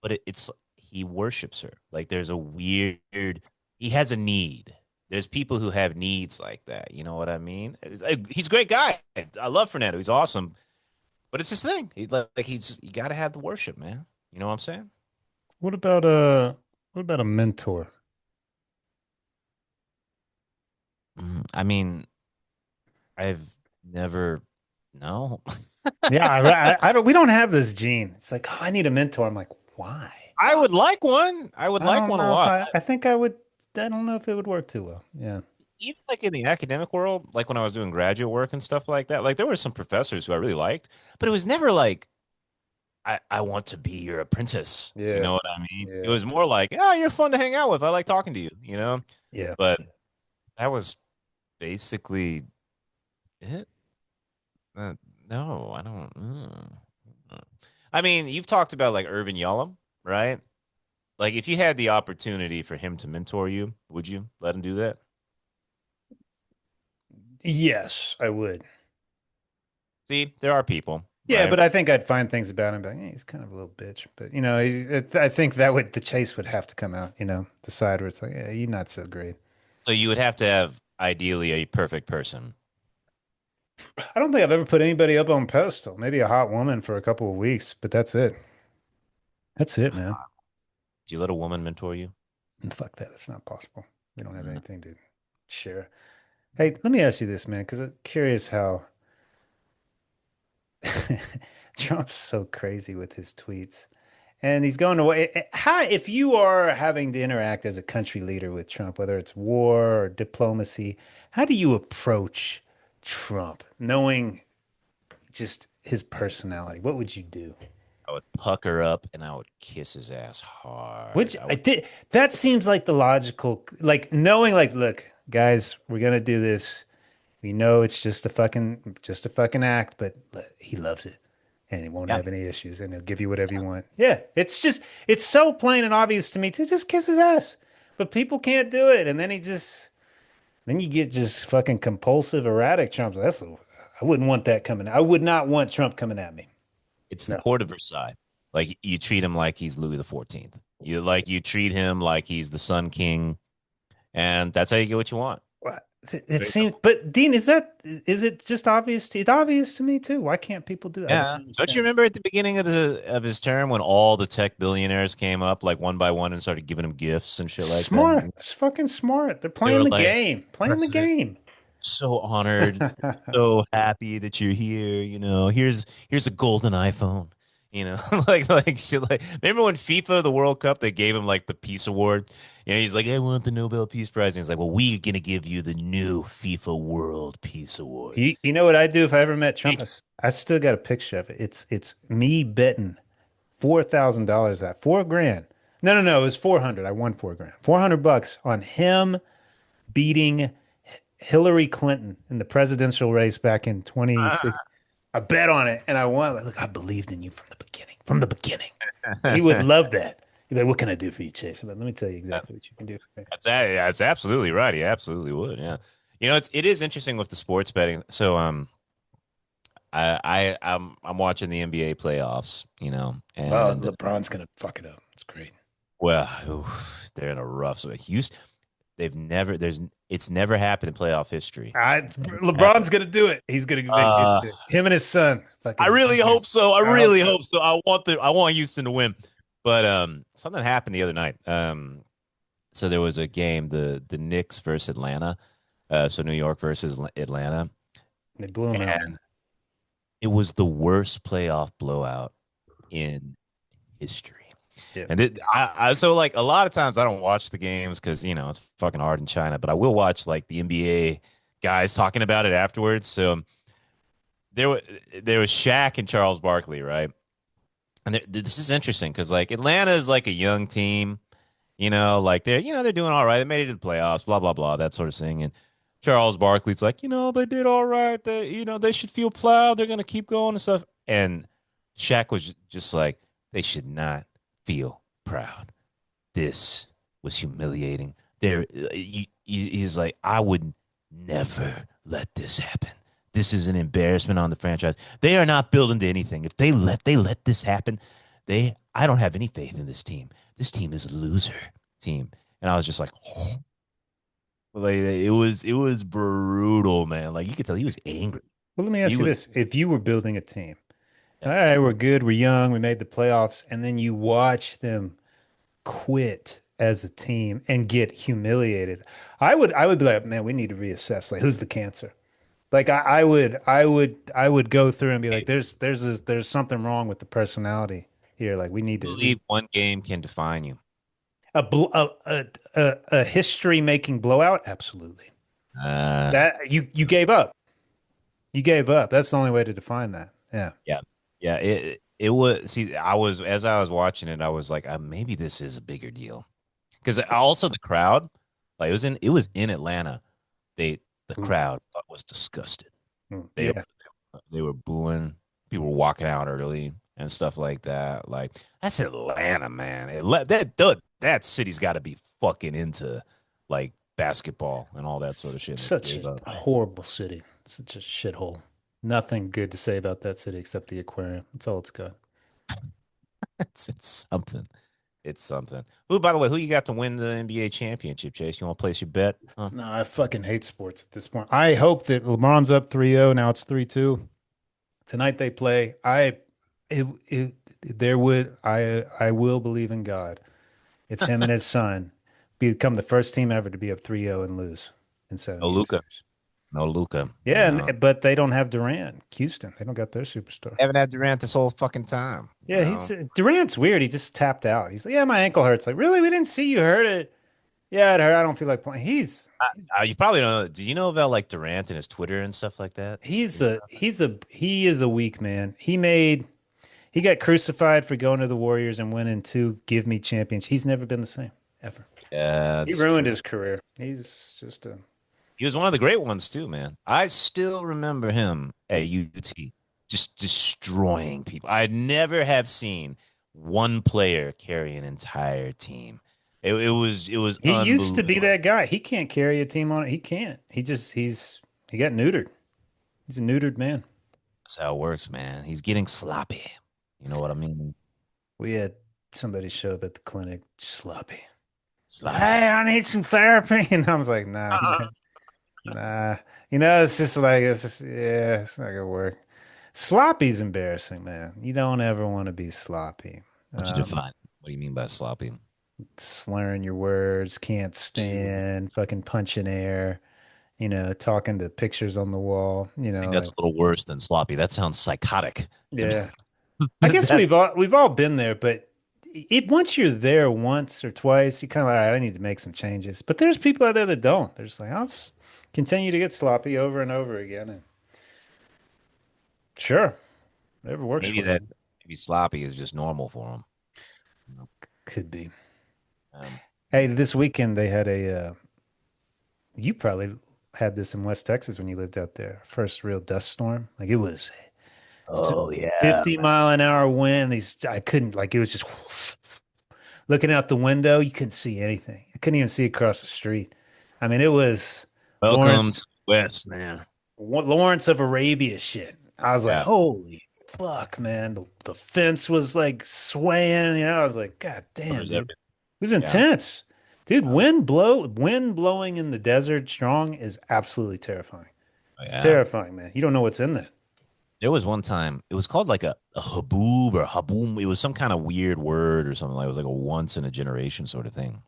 Speaker 1: But it's he worships her. Like there's a weird he has a need. There's people who have needs like that. You know what I mean? He's a great guy. I love Fernando. He's awesome. But it's his thing. You got to have the worship, man. You know what I'm saying?
Speaker 2: What about a what about a mentor?
Speaker 1: I mean, I've never no.
Speaker 2: Yeah, I don't. We don't have this gene. It's like, oh, I need a mentor. I'm like, why?
Speaker 1: I would like one. I would
Speaker 2: I
Speaker 1: like
Speaker 2: don't
Speaker 1: one a
Speaker 2: know if
Speaker 1: lot.
Speaker 2: I think I would. I don't know if it would work too well. Yeah.
Speaker 1: Even like in the academic world, like when I was doing graduate work and stuff like that, like there were some professors who I really liked, but it was never like I want to be your apprentice. You
Speaker 2: Yeah.
Speaker 1: know what I mean? It
Speaker 2: Yeah.
Speaker 1: was more like, oh, you're fun to hang out with. I like talking to you.
Speaker 2: Yeah.
Speaker 1: But that was basically it. Uh, no, I don't. I mean, you've talked about like Irvin Yalom, right? Like, if you had the opportunity for him to mentor you, would you let him do that?
Speaker 2: Yes, I would.
Speaker 1: See, there are people,
Speaker 2: Yeah,
Speaker 1: right?
Speaker 2: but I think I'd find things about him, like, hey, he's kind of a little bitch. But I think that would the chase would have to come out. The side where it's like, yeah, you're not so great.
Speaker 1: So you would have to have ideally a perfect person.
Speaker 2: I don't think I've ever put anybody up on a pedestal. Maybe a hot woman for a couple of weeks, but that's it. That's it, man.
Speaker 1: Do you let a woman mentor you?
Speaker 2: And fuck that. It's not possible. We don't have
Speaker 1: Mm.
Speaker 2: anything to share. Hey, let me ask you this, man, because I'm curious how Trump's so crazy with his tweets. And he's going away. How, if you are having to interact as a country leader with Trump, whether it's war or diplomacy, how do you approach Trump, knowing just his personality, what would you do?
Speaker 1: I would pucker up and I would kiss his ass
Speaker 2: Which
Speaker 1: hard. I
Speaker 2: I
Speaker 1: would.
Speaker 2: did. That seems like the logical, like knowing, like, look, guys, we're gonna do this. We know it's just a fucking act, but he loves it, and he won't
Speaker 1: Yeah,
Speaker 2: have any issues, and he'll give you whatever you want. Yeah, it's so plain and obvious to me to just kiss his ass, but people can't do it, and then you get just fucking compulsive, erratic Trump. I wouldn't want that coming. I would not want Trump coming at me.
Speaker 1: it's the
Speaker 2: No.
Speaker 1: court of Versailles. Like you treat him like he's Louis the 14th. You treat him like he's the Sun King, and that's how you get what you want.
Speaker 2: What? It
Speaker 1: Very
Speaker 2: seems,
Speaker 1: simple.
Speaker 2: but Dean, is it just obvious? It's obvious to me too. Why can't people do it? I don't
Speaker 1: Yeah. Don't you
Speaker 2: understand.
Speaker 1: remember at the beginning of the of his term when all the tech billionaires came up like one by one and started giving him gifts and shit like that?
Speaker 2: Smart. It's fucking smart. They're
Speaker 1: They
Speaker 2: playing
Speaker 1: were
Speaker 2: the
Speaker 1: like,
Speaker 2: game. Playing the
Speaker 1: President,
Speaker 2: game.
Speaker 1: so honored, so happy that you're here. Here's a golden iPhone. Like shit. Like remember when FIFA the World Cup they gave him like the Peace Award. He's like, I want the Nobel Peace Prize. And he's like, well, we're gonna give you the new FIFA World Peace Award.
Speaker 2: You know what I do if I ever met Trump? I still got a picture of it. It's me betting $4,000 at 4 grand. No. It was 400. I won 4 grand. $400 on him beating Hillary Clinton in the presidential race back in 2016. I bet on it and I won. Like, look, I believed in you from the beginning. From the beginning. He would love that. He'd be like, what can I do for you, Chase? But let me tell you exactly what you can do for me.
Speaker 1: That's absolutely right. He absolutely would. Yeah. It is interesting with the sports betting. So I'm watching the NBA playoffs,
Speaker 2: Oh,
Speaker 1: and
Speaker 2: LeBron's gonna fuck it up. It's great.
Speaker 1: well, they're in a rough. So Houston, it's never happened in playoff history. Never happened.
Speaker 2: LeBron's gonna do it. He's gonna make
Speaker 1: Uh,
Speaker 2: history. Him and his son,
Speaker 1: I
Speaker 2: fucking
Speaker 1: really hope
Speaker 2: genius.
Speaker 1: so. I
Speaker 2: I hope
Speaker 1: really
Speaker 2: so.
Speaker 1: hope so. I want Houston to win, but something happened the other night. So there was a game, the Knicks versus Atlanta, so New York versus Atlanta,
Speaker 2: They blew him out, man.
Speaker 1: and it was the worst playoff blowout in history.
Speaker 2: Yeah.
Speaker 1: And so like a lot of times I don't watch the games because it's fucking hard in China, but I will watch like the NBA guys talking about it afterwards. So there was there was Shaq and Charles Barkley, right? And this is interesting because like Atlanta is like a young team, like they're doing all right. They made it to the playoffs, blah blah blah, that sort of thing. And Charles Barkley's like, they did all right. They should feel proud. They're gonna keep going and stuff. And Shaq was just like, they should not feel proud. This was humiliating. He's like, I would never let this happen. This is an embarrassment on the franchise. They are not building to anything. If they let this happen, I don't have any faith in this team. This team is a loser team. And I was just like, oh. Like it was brutal, man. Like you could tell he was angry.
Speaker 2: Well, let me
Speaker 1: He
Speaker 2: ask you
Speaker 1: was
Speaker 2: this: if you were building a team,
Speaker 1: yeah.
Speaker 2: all right, we're good, we're young, we made the playoffs, and then you watch them quit as a team and get humiliated, I would be like, man, we need to reassess. Like, who's the cancer? Like, I would go through and be
Speaker 1: I
Speaker 2: like, there's something wrong with the personality here. Like, we need to
Speaker 1: believe one game can define you.
Speaker 2: a bl a history making blowout. Absolutely.
Speaker 1: Uh,
Speaker 2: That you gave up. You gave up. That's the only way to define that. Yeah.
Speaker 1: yeah, yeah. It was. See, as I was watching it, I was like, maybe this is a bigger deal because also the crowd, like it was in Atlanta. The
Speaker 2: Ooh.
Speaker 1: crowd was disgusted. They
Speaker 2: Yeah.
Speaker 1: they were booing. People were walking out early and stuff like that. Like that's Atlanta, man. That city's got to be fucking into like basketball and all that sort of shit. And they
Speaker 2: Such
Speaker 1: gave
Speaker 2: a
Speaker 1: up.
Speaker 2: horrible city. Such a shithole. Nothing good to say about that city except the aquarium. That's all it's got.
Speaker 1: It's something. It's something. Who, by the way, who you got to win the NBA championship, Chase? You want to place your bet? Huh?
Speaker 2: No, I fucking hate sports at this point. I hope that LeBron's up 3-0. Now it's 3-2. Tonight they play. It, it there would I will believe in God if him and his son become the first team ever to be up 3-0 and lose in seven
Speaker 1: No
Speaker 2: game
Speaker 1: Luca.
Speaker 2: series.
Speaker 1: No Luca.
Speaker 2: Yeah,
Speaker 1: No.
Speaker 2: but they don't have Durant. Houston, they don't got their superstar.
Speaker 1: Haven't had Durant this whole fucking time.
Speaker 2: Yeah, he's Durant's weird. He just tapped out. He's like, yeah, my ankle hurts. Like, really? We didn't see you hurt it. Yeah, I'd heard. I don't feel like playing.
Speaker 1: You probably don't know. Do you know about like Durant and his Twitter and stuff like that?
Speaker 2: he is a weak man. He got crucified for going to the Warriors and winning two give me champions. He's never been the same ever.
Speaker 1: Yeah,
Speaker 2: He
Speaker 1: that's
Speaker 2: ruined
Speaker 1: true.
Speaker 2: his career. He's just a
Speaker 1: He was one of the great ones too, man. I still remember him at UT just destroying people. I never have seen one player carry an entire team. It was
Speaker 2: he used to be
Speaker 1: unbelievable.
Speaker 2: that guy. He can't carry a team on it. He can't. He got neutered. He's a neutered man.
Speaker 1: That's how it works, man. He's getting sloppy. You know what I mean?
Speaker 2: We had somebody show up at the clinic sloppy.
Speaker 1: Sloppy.
Speaker 2: Hey, I need some therapy. And I was like, nah, man. Nah. It's just like yeah, it's not gonna work. Sloppy's embarrassing, man. You don't ever want to be sloppy.
Speaker 1: Don't you define? What do you mean by sloppy? I
Speaker 2: Slurring your words, can't stand, fucking punching air, talking to pictures on the wall,
Speaker 1: think that's a
Speaker 2: like
Speaker 1: little worse than sloppy. That sounds psychotic to me.
Speaker 2: yeah. I guess
Speaker 1: That
Speaker 2: we've all been there, but it once you're there once or twice, you kind of like, all right, I need to make some changes. But there's people out there that don't. They're just like, I'll just continue to get sloppy over and over again. And sure, whatever works
Speaker 1: maybe
Speaker 2: for
Speaker 1: that
Speaker 2: them.
Speaker 1: maybe sloppy is just normal for him. You know?
Speaker 2: Could be.
Speaker 1: Um,
Speaker 2: Hey, this weekend they had you probably had this in West Texas when you lived out there. First real dust storm. Like it was
Speaker 1: oh yeah.
Speaker 2: 50 mile an hour wind. I couldn't, like, it was just looking out the window. You couldn't see anything. I couldn't even see across the street. I mean, it was
Speaker 1: Welcome to
Speaker 2: Lawrence,
Speaker 1: the West, man.
Speaker 2: Lawrence of Arabia shit. I was like,
Speaker 1: Yeah.
Speaker 2: holy fuck, man. The fence was like swaying. I was like, God damn,
Speaker 1: Covers
Speaker 2: dude.
Speaker 1: everything.
Speaker 2: It was
Speaker 1: Yeah.
Speaker 2: intense. Dude, wind blowing in the desert strong is absolutely terrifying.
Speaker 1: Oh,
Speaker 2: It's
Speaker 1: yeah.
Speaker 2: terrifying, man. You don't know what's in there.
Speaker 1: There was one time, it was called like a haboob or haboom. It was some kind of weird word or something like it was like a once in a generation sort of thing.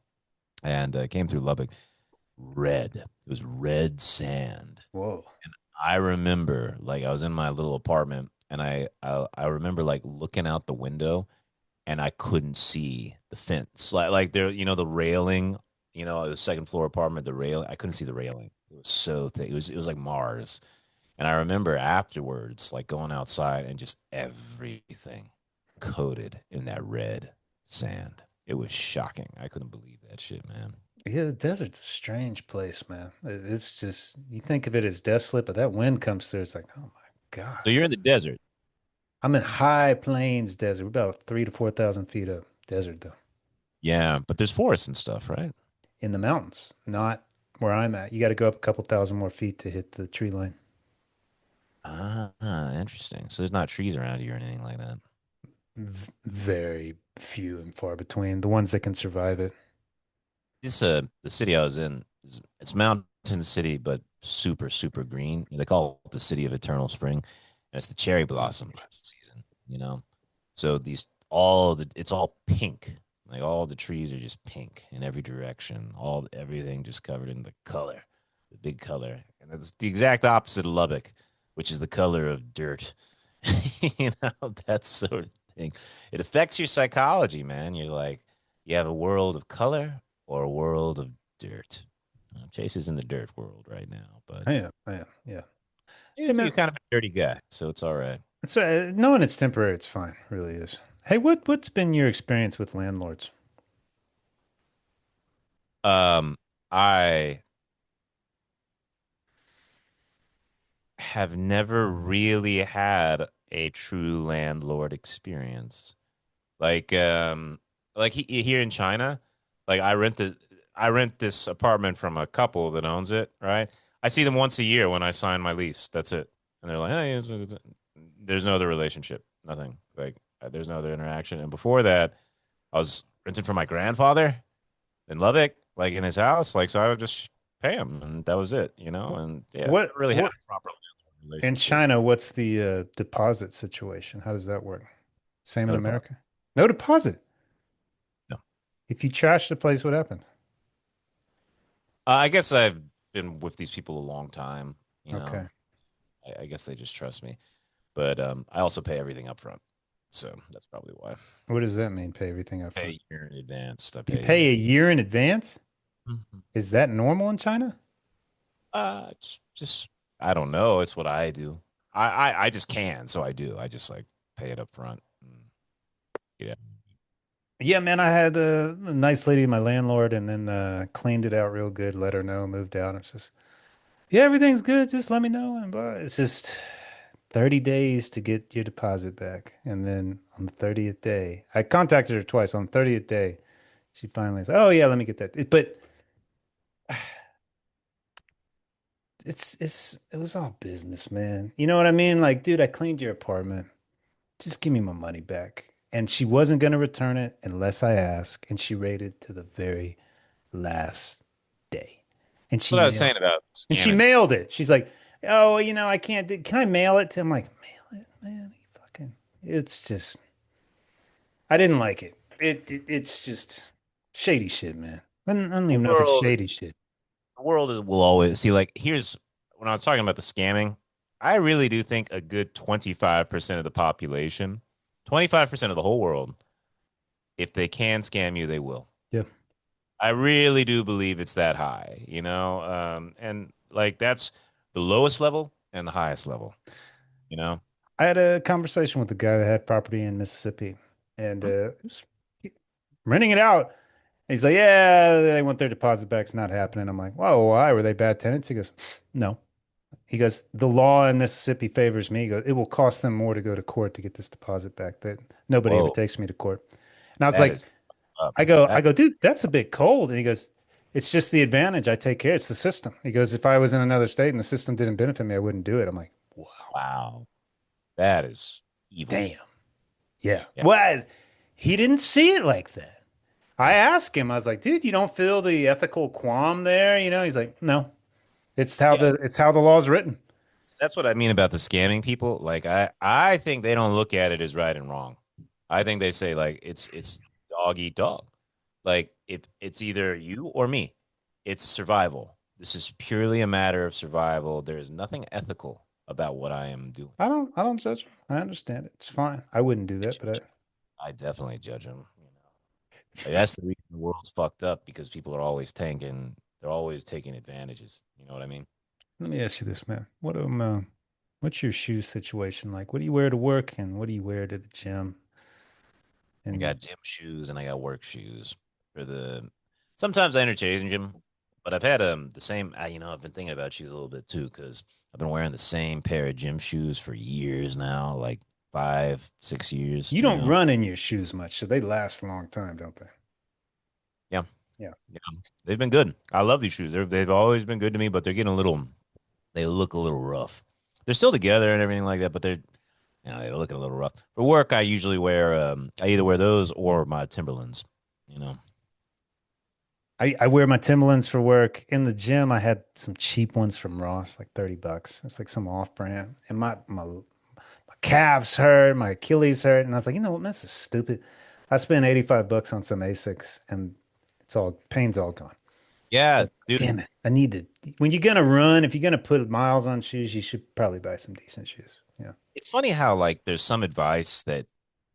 Speaker 1: And it came through Lubbock. Red. It was red sand.
Speaker 2: Whoa.
Speaker 1: I remember like I was in my little apartment and I remember like looking out the window and I couldn't see the fence. Like there, the railing, the second floor apartment, the rail, I couldn't see the railing. It was so thick. It was like Mars. And I remember afterwards, like going outside and just everything coated in that red sand. It was shocking. I couldn't believe that shit, man.
Speaker 2: Yeah, the desert's a strange place, man. It's just, you think of it as desolate, but that wind comes through. It's like, oh my
Speaker 1: So
Speaker 2: God.
Speaker 1: you're in the desert.
Speaker 2: I'm in high plains desert. We're about 3 to 4,000 feet up desert, though,
Speaker 1: Yeah, but there's forests and stuff, right?
Speaker 2: in the mountains, not where I'm at. You got to go up a couple thousand more feet to hit the tree line.
Speaker 1: Interesting. So there's not trees around you or anything like that.
Speaker 2: Very few and far between. The ones that can survive it.
Speaker 1: The city I was in, it's mountain city, but super, super green. They call it the city of eternal spring. And it's the cherry blossom season. So it's all pink. Like all the trees are just pink in every direction. Everything just covered in the color, the big color. And it's the exact opposite of Lubbock, which is the color of dirt. That sort of thing. It affects your psychology, man. You're like, you have a world of color or a world of dirt. Chase is in the dirt world right now, but
Speaker 2: I am, yeah. Hey,
Speaker 1: you're
Speaker 2: man,
Speaker 1: kind of a dirty guy, so it's all right.
Speaker 2: knowing it's temporary, it's fine. It really is. Hey, what's been your experience with landlords?
Speaker 1: Um, I have never really had a true landlord experience. Like here in China, like I rent this apartment from a couple that owns it, right? I see them once a year when I sign my lease. That's it. And they're like, "Hey, there's no other relationship. Nothing. Like there's no other interaction." And before that, I was renting for my grandfather in Lubbock, like in his house. Like so I would just pay him and that was it. And yeah,
Speaker 2: What
Speaker 1: never really had
Speaker 2: what
Speaker 1: a proper
Speaker 2: In
Speaker 1: relationship.
Speaker 2: China, what's the deposit situation? How does that work? Same in
Speaker 1: No problem.
Speaker 2: America? No deposit.
Speaker 1: No.
Speaker 2: If you trash the place, what happened?
Speaker 1: I guess I've been with these people a long time. You know,
Speaker 2: Okay.
Speaker 1: I guess they just trust me. But I also pay everything up front, so that's probably why.
Speaker 2: What does that mean? Pay everything up
Speaker 1: Pay
Speaker 2: front.
Speaker 1: a year in advance. I
Speaker 2: You
Speaker 1: pay.
Speaker 2: pay a year in advance?
Speaker 1: Mhm.
Speaker 2: Is that normal in China?
Speaker 1: It's just I don't know. It's what I do. I just can, so I do. I just like pay it up front. Yeah.
Speaker 2: Yeah, man, I had a nice lady, my landlord, and then cleaned it out real good, let her know, moved out. It's just, yeah, everything's good. Just let me know. And blah. It's just 30 days to get your deposit back. And then on the 30th day, I contacted her twice. On the 30th day, she finally said, oh, yeah, let me get that. But it was all business, man. You know what I mean? Like, dude, I cleaned your apartment. Just give me my money back. And she wasn't going to return it unless I asked. And she waited to the very last day. And
Speaker 1: That's what I was saying about
Speaker 2: she
Speaker 1: scamming.
Speaker 2: mailed it. She's like, "Oh, I can't can I mail it to him?" I'm like, "Mail it, man. You fucking it's just I didn't like it. It's just shady shit, man. I don't
Speaker 1: The
Speaker 2: even know if it's
Speaker 1: world
Speaker 2: shady
Speaker 1: is
Speaker 2: shit.
Speaker 1: the world is will always see like here's when I was talking about the scamming, I really do think a good 25% of the population, 25% of the whole world, if they can scam you, they will.
Speaker 2: Yeah.
Speaker 1: I really do believe it's that high, you know? And like that's the lowest level and the highest level, you know?
Speaker 2: I had a conversation with a guy that had property in Mississippi and was renting it out. And he's like, "Yeah, they want their deposit back. It's not happening." I'm like, "Whoa, why? Were they bad tenants?" He goes, "No." He goes, the law in Mississippi favors me. He goes, it will cost them more to go to court to get this deposit back. That nobody ever
Speaker 1: Whoa,
Speaker 2: takes me to court. And I was
Speaker 1: that
Speaker 2: like,
Speaker 1: is up.
Speaker 2: I
Speaker 1: That
Speaker 2: go, dude, that's a bit cold. And he goes, it's just the advantage. I take care. It's the system. He goes, if I was in another state and the system didn't benefit me, I wouldn't do it. I'm like, wow,
Speaker 1: wow. That is evil.
Speaker 2: damn. Yeah.
Speaker 1: Yeah.
Speaker 2: Well, he didn't see it like that. I asked him, I was like, dude, you don't feel the ethical qualm there? He's like, no,
Speaker 1: Yeah.
Speaker 2: it's how the law's written.
Speaker 1: That's what I mean about the scamming people. Like I think they don't look at it as right and wrong. I think they say like it's dog eat dog. Like if it's either you or me. It's survival. This is purely a matter of survival. There is nothing ethical about what I am doing.
Speaker 2: I don't judge him. I understand it. It's fine. I wouldn't do that, but
Speaker 1: I definitely judge them. Like that's the reason the world's fucked up because people are always tanking. They're always taking advantages. You know what I mean?
Speaker 2: let me ask you this, man. What's your shoe situation like? What do you wear to work and what do you wear to the gym?
Speaker 1: I
Speaker 2: And
Speaker 1: got gym shoes and I got work shoes for the. Sometimes I interchange them, but I've had the same. I've been thinking about shoes a little bit too because I've been wearing the same pair of gym shoes for years now, like 5, 6 years.
Speaker 2: you don't run in your shoes much, so they last a long time, don't they?
Speaker 1: Yeah,
Speaker 2: Yeah.
Speaker 1: yeah, they've been good. I love these shoes. They've always been good to me, but they're getting a little. They look a little rough. They're still together and everything like that, but they're looking a little rough. For work, I usually wear I either wear those or my Timberlands. You know.
Speaker 2: I wear my Timberlands for work. In the gym, I had some cheap ones from Ross, like $30. It's like some off-brand. And my calves hurt, my Achilles hurt, and I was like, you know what, man, this is stupid. I spent $85 on some Asics and pain's all gone.
Speaker 1: Yeah,
Speaker 2: Like,
Speaker 1: dude.
Speaker 2: damn it. I need to when you're gonna run, if you're gonna put miles on shoes, you should probably buy some decent shoes. Yeah.
Speaker 1: It's funny how like there's some advice that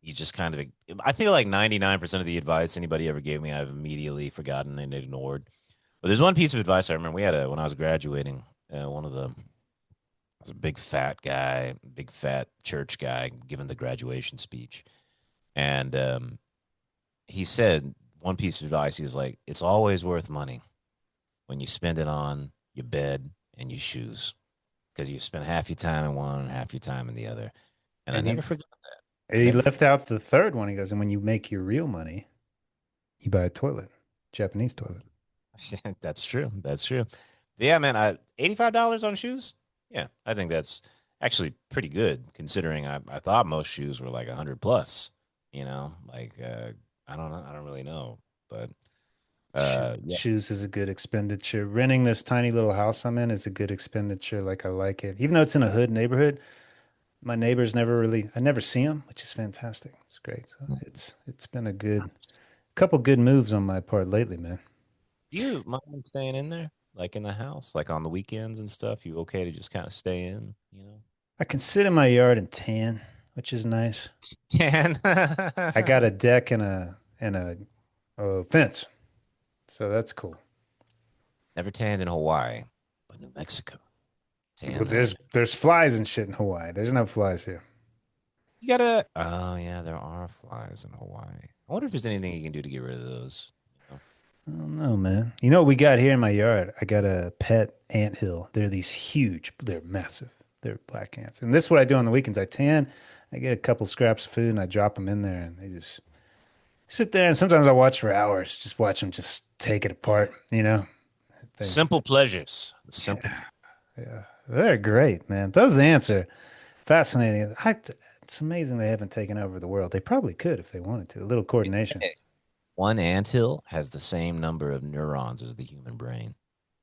Speaker 1: you just kind of I feel like 99% of the advice anybody ever gave me I've immediately forgotten and ignored. But there's one piece of advice I remember we had when I was graduating, one of the was a big fat guy, big fat church guy giving the graduation speech. And he said one piece of advice, he was like, it's always worth money when you spend it on your bed and your shoes. Because you spend half your time in one and half your time in the other. And I
Speaker 2: And
Speaker 1: never forgot. I
Speaker 2: he
Speaker 1: never
Speaker 2: left out the third one. He goes, and when you make your real money, you buy a toilet, Japanese toilet.
Speaker 1: That's true. That's true. Yeah, man. $85 on shoes. Yeah, I think that's actually pretty good considering I thought most shoes were like 100 plus. Like I don't know. I don't really know, but yeah,
Speaker 2: Shoes is a good expenditure. Renting this tiny little house I'm in is a good expenditure. Like I like it. Even though it's in a hood neighborhood, my neighbors I never see them, which is fantastic. It's great. So it's been a couple good moves on my part lately, man.
Speaker 1: do you mind staying in there, like in the house, like on the weekends and stuff? You okay to just kind of stay in?
Speaker 2: I can sit in my yard and tan, which is nice.
Speaker 1: Can.
Speaker 2: I got a deck and a fence, so that's cool.
Speaker 1: Never tanned in Hawaii, but New Mexico.
Speaker 2: Well,
Speaker 1: Tan there.
Speaker 2: there's flies and shit in Hawaii. There's no flies here.
Speaker 1: You gotta. Oh yeah, there are flies in Hawaii. I wonder if there's anything you can do to get rid of those. You know?
Speaker 2: I don't know, man. You know what we got here in my yard? I got a pet anthill. They're these huge, they're massive. They're black ants. And this is what I do on the weekends. I tan, I get a couple scraps of food and I drop them in there and they just sit there. And sometimes I watch for hours, just watch them just take it apart, you know? They,
Speaker 1: Simple pleasures. Simple.
Speaker 2: yeah, yeah. They're great, man. Those ants are fascinating. It's amazing they haven't taken over the world. They probably could if they wanted to. A little coordination.
Speaker 1: One anthill has the same number of neurons as the human brain.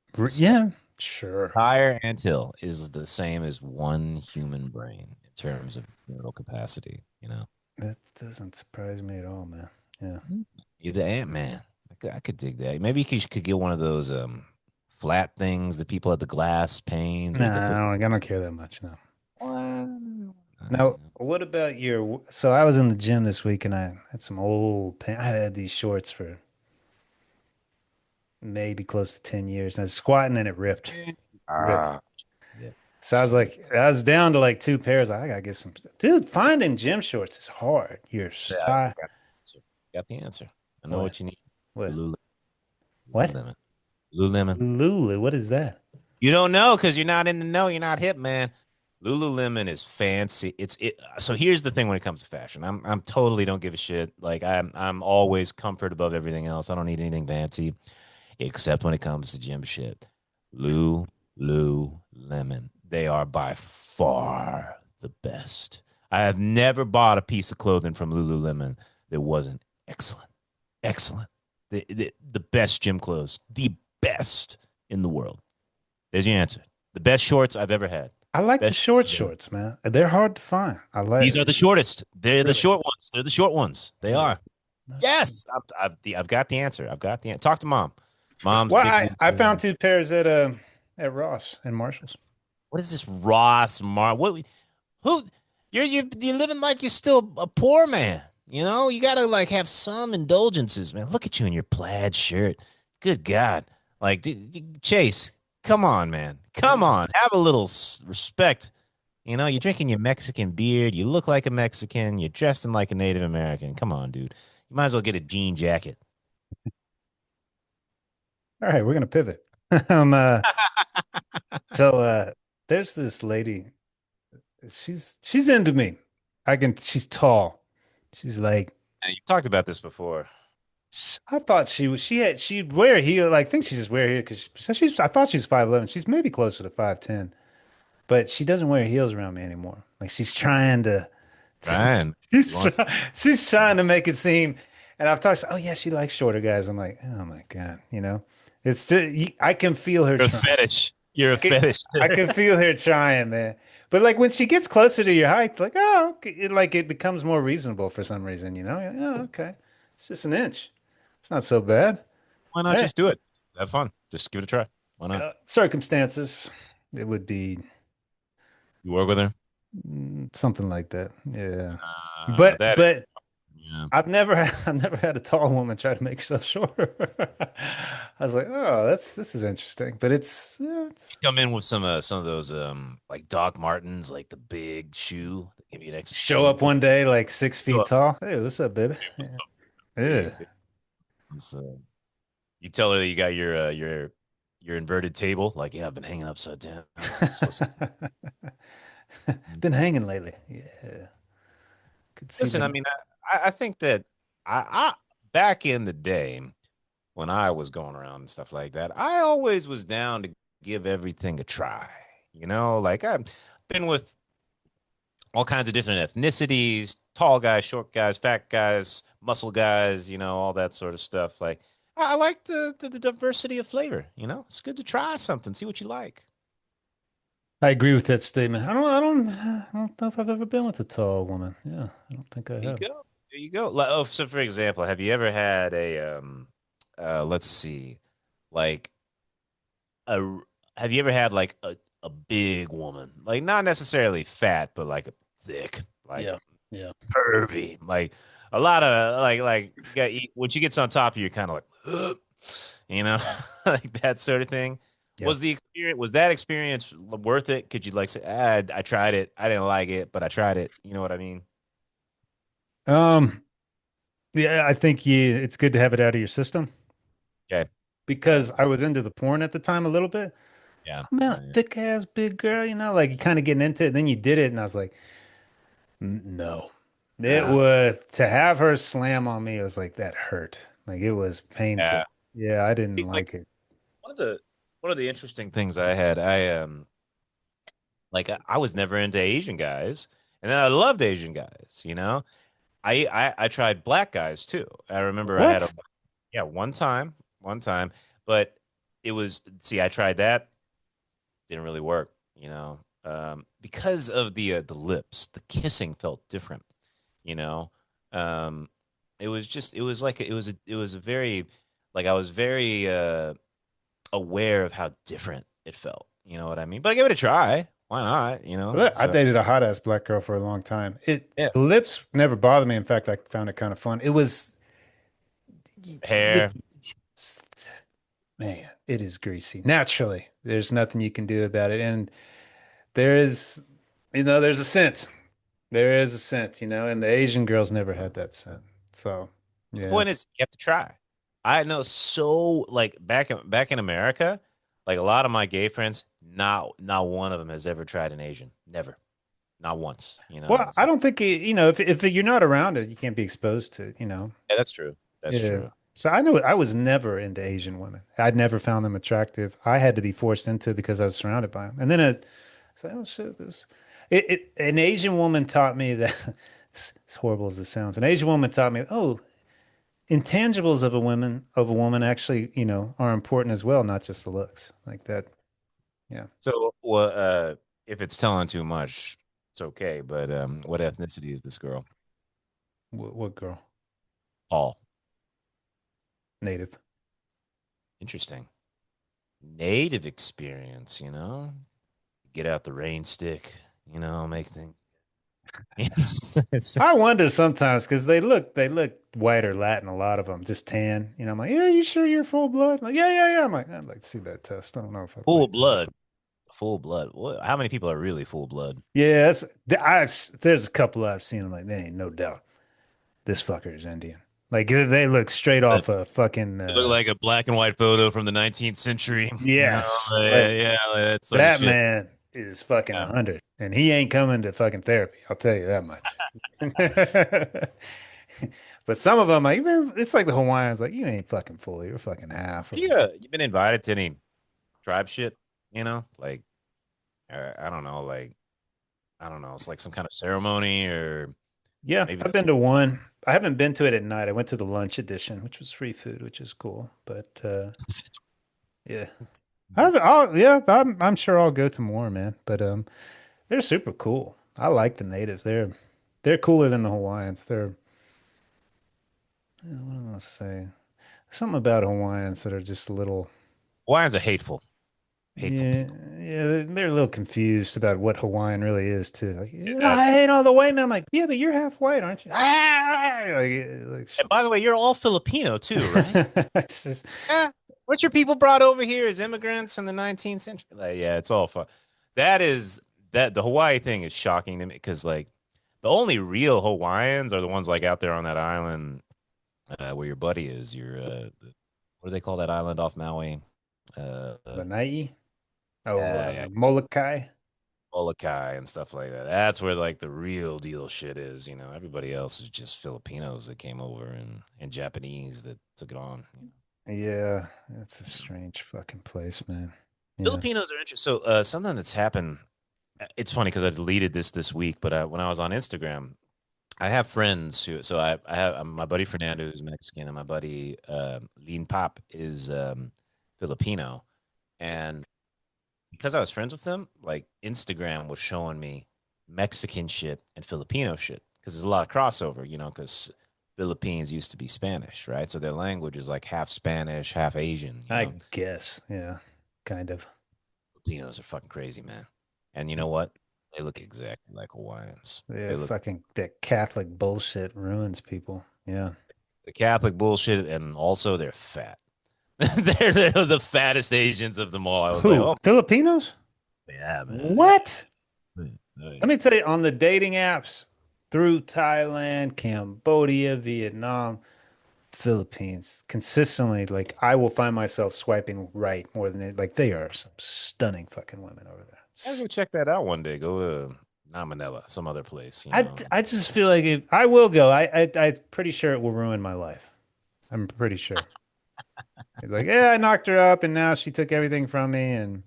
Speaker 1: It's insane.
Speaker 2: Yeah, sure.
Speaker 1: Entire anthill is the same as one human brain in terms of neural capacity. You know,
Speaker 2: That doesn't surprise me at all, man. Yeah.
Speaker 1: you're the Ant Man. I could dig that. Maybe you could get one of those flat things that people at the glass panes where you could put.
Speaker 2: No, I don't care that much. No.
Speaker 1: Well,
Speaker 2: Now, what about your? So I was in the gym this week and I had some old pants. I had these shorts for maybe close to 10 years. And I was squatting and it ripped. Ripped.
Speaker 1: Ah, yeah.
Speaker 2: So I was like, I was down to like two pairs. I gotta get some. Dude, finding gym shorts is hard.
Speaker 1: Yeah, I
Speaker 2: I,
Speaker 1: got the answer. Got the answer. I know
Speaker 2: what?
Speaker 1: what you need.
Speaker 2: What?
Speaker 1: Lululemon.
Speaker 2: What?
Speaker 1: Lululemon. Lululemon.
Speaker 2: Lulu, what is that?
Speaker 1: You don't know because you're not in the know. You're not hip, man. Lululemon is fancy. It's it. So here's the thing when it comes to fashion. I'm totally don't give a shit. Like I'm always comfort above everything else. I don't need anything fancy except when it comes to gym shit. Lululemon. They are by far the best. I have never bought a piece of clothing from Lululemon that wasn't excellent. Excellent. The best gym clothes. The best in the world. There's your answer. The best shorts I've ever had.
Speaker 2: I like the
Speaker 1: Best
Speaker 2: short
Speaker 1: shorts I've ever had.
Speaker 2: shorts, man. They're hard to find. I
Speaker 1: These
Speaker 2: like
Speaker 1: are the shortest. They're the
Speaker 2: really,
Speaker 1: short ones. They're the short ones. They
Speaker 2: really.
Speaker 1: are.
Speaker 2: That's cool.
Speaker 1: Yes, I've got the answer. I've got the answer. Talk to mom. Mom's
Speaker 2: Well,
Speaker 1: big.
Speaker 2: I found two pairs at Ross and Marshalls.
Speaker 1: What is this Ross Mar? What? Who? You're living like you're still a poor man. You know, you gotta like have some indulgences, man. Look at you in your plaid shirt. Good God, like Chase, come on, man, come
Speaker 2: Yeah.
Speaker 1: on, have a little respect. You know, you're drinking your Mexican beard. You look like a Mexican. You're dressing like a Native American. Come on, dude. You might as well get a jean jacket.
Speaker 2: All right, we're gonna pivot. Um, uh, so there's this lady. She's into me. She's tall. She's like
Speaker 1: And you talked about this before,
Speaker 2: I thought she'd wear heel. Like, I think she just wear heel because I thought she was 5'11". She's maybe closer to 5'10", but she doesn't wear heels around me anymore. Like she's trying to,
Speaker 1: Ryan. You want?
Speaker 2: she's trying to make it seem. And I've talked. Oh yeah, she likes shorter guys. I'm like, oh my God, it's just I can feel her
Speaker 1: You're a
Speaker 2: trying.
Speaker 1: fetish. You're
Speaker 2: I
Speaker 1: a
Speaker 2: can
Speaker 1: fetish.
Speaker 2: I can feel her trying, man. But like when she gets closer to your height, like okay, it becomes more reasonable for some reason, you know? Yeah, okay. It's just an inch. It's not so bad.
Speaker 1: Why not
Speaker 2: Yeah.
Speaker 1: just do it? Have fun. Just give it a try. Why not?
Speaker 2: Circumstances, it would be
Speaker 1: You work with her?
Speaker 2: something like that. Yeah. But
Speaker 1: That is,
Speaker 2: but
Speaker 1: yeah.
Speaker 2: I've never had a tall woman try to make herself shorter. I was like, oh, this is interesting. But it's
Speaker 1: Come in with some of those like Doc Martens, like the big shoe that give you an extra
Speaker 2: show up
Speaker 1: chin.
Speaker 2: one day like 6 feet
Speaker 1: Go up.
Speaker 2: tall. Hey, what's up, baby? Yeah.
Speaker 1: Big,
Speaker 2: Yeah.
Speaker 1: big. You tell her that you got your inverted table. Like, yeah, I've been hanging upside down. It's supposed to.
Speaker 2: Been hanging lately. Yeah. Could see
Speaker 1: Listen, I
Speaker 2: the
Speaker 1: mean, I think that I back in the day when I was going around and stuff like that, I always was down to give everything a try. You know, like I've been with all kinds of different ethnicities, tall guys, short guys, fat guys, muscle guys, you know, all that sort of stuff. Like I like the diversity of flavor, you know? It's good to try something, see what you like.
Speaker 2: I agree with that statement. I don't know if I've ever been with a tall woman. Yeah, I don't think I
Speaker 1: There you
Speaker 2: have.
Speaker 1: go. There you go. Like, oh, so for example, have you ever had a let's see, like a have you ever had like a big woman? Like not necessarily fat, but like a thick, like
Speaker 2: Yeah. Yeah.
Speaker 1: curvy, like a lot of like you got when she gets on top of you, kind of like, you know, like that sort of thing.
Speaker 2: Yeah.
Speaker 1: Was that experience worth it? Could you like say, I tried it, I didn't like it, but I tried it. You know what I mean?
Speaker 2: Um, yeah, I think it's good to have it out of your system
Speaker 1: Okay. Yeah.
Speaker 2: because I was into the porn at the time a little bit.
Speaker 1: Yeah.
Speaker 2: Oh, man,
Speaker 1: Yeah. Yeah.
Speaker 2: thick ass big girl, like you kind of getting into it. Then you did it, and I was like, No. It
Speaker 1: Uh,
Speaker 2: was to have her slam on me, it was like that hurt. Like it was
Speaker 1: yeah.
Speaker 2: painful. Yeah, I didn't
Speaker 1: Like
Speaker 2: like it.
Speaker 1: one of the one of the interesting things I had, I was never into Asian guys, and then I loved Asian guys. I tried black guys too. I remember I had a
Speaker 2: What?
Speaker 1: yeah one time, but it was see I tried that, didn't really work. Because of the lips, the kissing felt different. You know, um, it was just it was a very like I was very aware of how different it felt. You know what I mean? But I gave it a try. Why not?
Speaker 2: Look, I
Speaker 1: So
Speaker 2: dated a hot ass black girl for a long time.
Speaker 1: yeah,
Speaker 2: The lips never bothered me. In fact, I found it kind of fun. It was
Speaker 1: hair.
Speaker 2: man, it is greasy. Naturally, there's nothing you can do about it. And there is, there's a scent. There is a scent, and the Asian girls never had that scent. So,
Speaker 1: The
Speaker 2: yeah.
Speaker 1: point is, you have to try. I know so like back in America, like a lot of my gay friends, not one of them has ever tried an Asian. Never, not once.
Speaker 2: Well, I
Speaker 1: So
Speaker 2: don't think if you're not around it, you can't be exposed to,
Speaker 1: yeah, that's true. That's
Speaker 2: Yeah.
Speaker 1: true.
Speaker 2: So I know I was never into Asian women. I'd never found them attractive. I had to be forced into it because I was surrounded by them. And then it's like, oh shit, an Asian woman taught me that as horrible as it sounds, an Asian woman taught me, oh, intangibles of a woman actually, are important as well, not just the looks like that. Yeah.
Speaker 1: So, well, if it's telling too much, it's okay. But what ethnicity is this girl?
Speaker 2: What girl?
Speaker 1: Paul.
Speaker 2: Native.
Speaker 1: Interesting. Native experience. Get out the rain stick. Make things.
Speaker 2: I wonder sometimes because they look white or Latin, a lot of them, just tan. I'm like, yeah, you sure you're full blood? Like, yeah, yeah, yeah. I'm like, I'd like to see that test. I don't know if I
Speaker 1: Full
Speaker 2: believe that.
Speaker 1: blood. Full blood. What? How many people are really full blood?
Speaker 2: Yeah, there's a couple I've seen. I'm like, there ain't no doubt this fucker is Indian. Like they look straight
Speaker 1: It
Speaker 2: off a fucking
Speaker 1: looked like a black and white photo from the 19th century.
Speaker 2: yes.
Speaker 1: Yeah,
Speaker 2: Like
Speaker 1: yeah, like that sort of
Speaker 2: that
Speaker 1: shit.
Speaker 2: man is fucking
Speaker 1: Yeah.
Speaker 2: 100, and he ain't coming to fucking therapy. I'll tell you that much. But some of them, like, man, it's like the Hawaiians, like, you ain't fucking fully, you're fucking half. Or
Speaker 1: Yeah, you been invited to any tribe shit? Like I don't know, like I don't know, it's like some kind of ceremony or
Speaker 2: yeah,
Speaker 1: maybe.
Speaker 2: I've been to one. I haven't been to it at night. I went to the lunch edition, which was free food, which is cool. But yeah, yeah, I'm sure I'll go to more, man. But they're super cool. I like the natives. They're cooler than the Hawaiians. What am I gonna say? Something about Hawaiians that are just a little.
Speaker 1: Hawaiians are hateful
Speaker 2: Yeah,
Speaker 1: people.
Speaker 2: yeah, they're a little confused about what Hawaiian really is too. Like, "Yeah, I
Speaker 1: That's
Speaker 2: hate all the white men." I'm like, yeah, but you're half white, aren't you? Like
Speaker 1: And by the way, you're all Filipino too, right?
Speaker 2: it's just,
Speaker 1: Yeah. What your people brought over here as immigrants in the 19th century? Like, yeah, it's all fun. That is that the Hawaii thing is shocking to me because like the only real Hawaiians are the ones like out there on that island where your buddy is. What do they call that island off Maui? Uh,
Speaker 2: Lanai. Oh,
Speaker 1: yeah,
Speaker 2: Molokai.
Speaker 1: Molokai and stuff like that. That's where like the real deal shit is. Everybody else is just Filipinos that came over and Japanese that took it on.
Speaker 2: Yeah, it's a
Speaker 1: You know.
Speaker 2: strange fucking place, man. Yeah.
Speaker 1: Filipinos are interesting. So something that's happened. It's funny because I deleted this week, but when I was on Instagram, I have friends who. So I have my buddy Fernando who's Mexican, and my buddy Lean Pop is Filipino, and because I was friends with them, like Instagram was showing me Mexican shit and Filipino shit because there's a lot of crossover, because Philippines used to be Spanish, right? So their language is like half Spanish, half Asian.
Speaker 2: I guess. Yeah, kind of.
Speaker 1: Filipinos are fucking crazy, man. And you know what? They look exactly like Hawaiians.
Speaker 2: Yeah,
Speaker 1: They look
Speaker 2: fucking that Catholic bullshit ruins people. Yeah.
Speaker 1: the Catholic bullshit, and also they're fat. They're the fattest Asians of them all. I was like,
Speaker 2: Who?
Speaker 1: oh
Speaker 2: Filipinos?
Speaker 1: yeah, man.
Speaker 2: What?
Speaker 1: Oh,
Speaker 2: Let
Speaker 1: yeah.
Speaker 2: me tell you, on the dating apps through Thailand, Cambodia, Vietnam, Philippines, consistently, like I will find myself swiping right more than it. Like they are some stunning fucking women over there.
Speaker 1: I'll go check that out one day. Go to not Manila, some other place, you know.
Speaker 2: I just feel like if I will go, I'm pretty sure it will ruin my life. I'm pretty sure. Like, yeah, I knocked her up and now she took everything from me and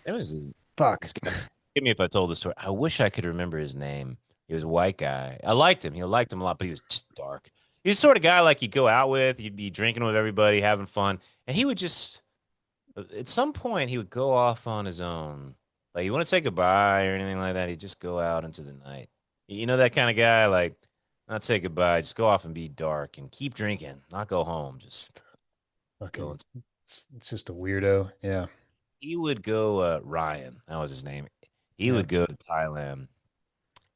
Speaker 1: There was this
Speaker 2: fuck.
Speaker 1: guy. Forgive me if I told the story. I wish I could remember his name. He was a white guy. I liked him. He liked him a lot, but he was just dark. He's the sort of guy like you go out with, you'd be drinking with everybody, having fun, and he would just at some point he would go off on his own. Like you want to say goodbye or anything like that, he'd just go out into the night. You know that kind of guy, like not say goodbye, just go off and be dark and keep drinking, not go home, just go.
Speaker 2: Fucking, it's just a weirdo. Yeah.
Speaker 1: He would go, Ryan, that was his name. He
Speaker 2: Yeah.
Speaker 1: would go to Thailand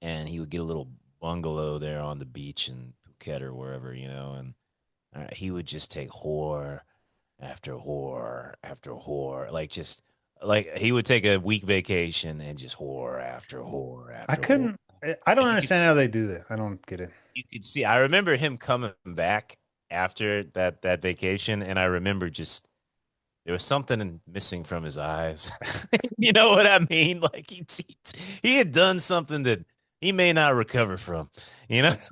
Speaker 1: and he would get a little bungalow there on the beach in Phuket or wherever, you know, and he would just take whore after whore after whore, like just like he would take a week vacation and just whore after whore
Speaker 2: I
Speaker 1: after whore.
Speaker 2: couldn't, I don't
Speaker 1: And
Speaker 2: understand how they do that. I don't get it.
Speaker 1: you could see, I remember him coming back after that vacation, and I remember just there was something missing from his eyes. You know what I mean? Like he had done something that he may not recover from, you know?
Speaker 2: As,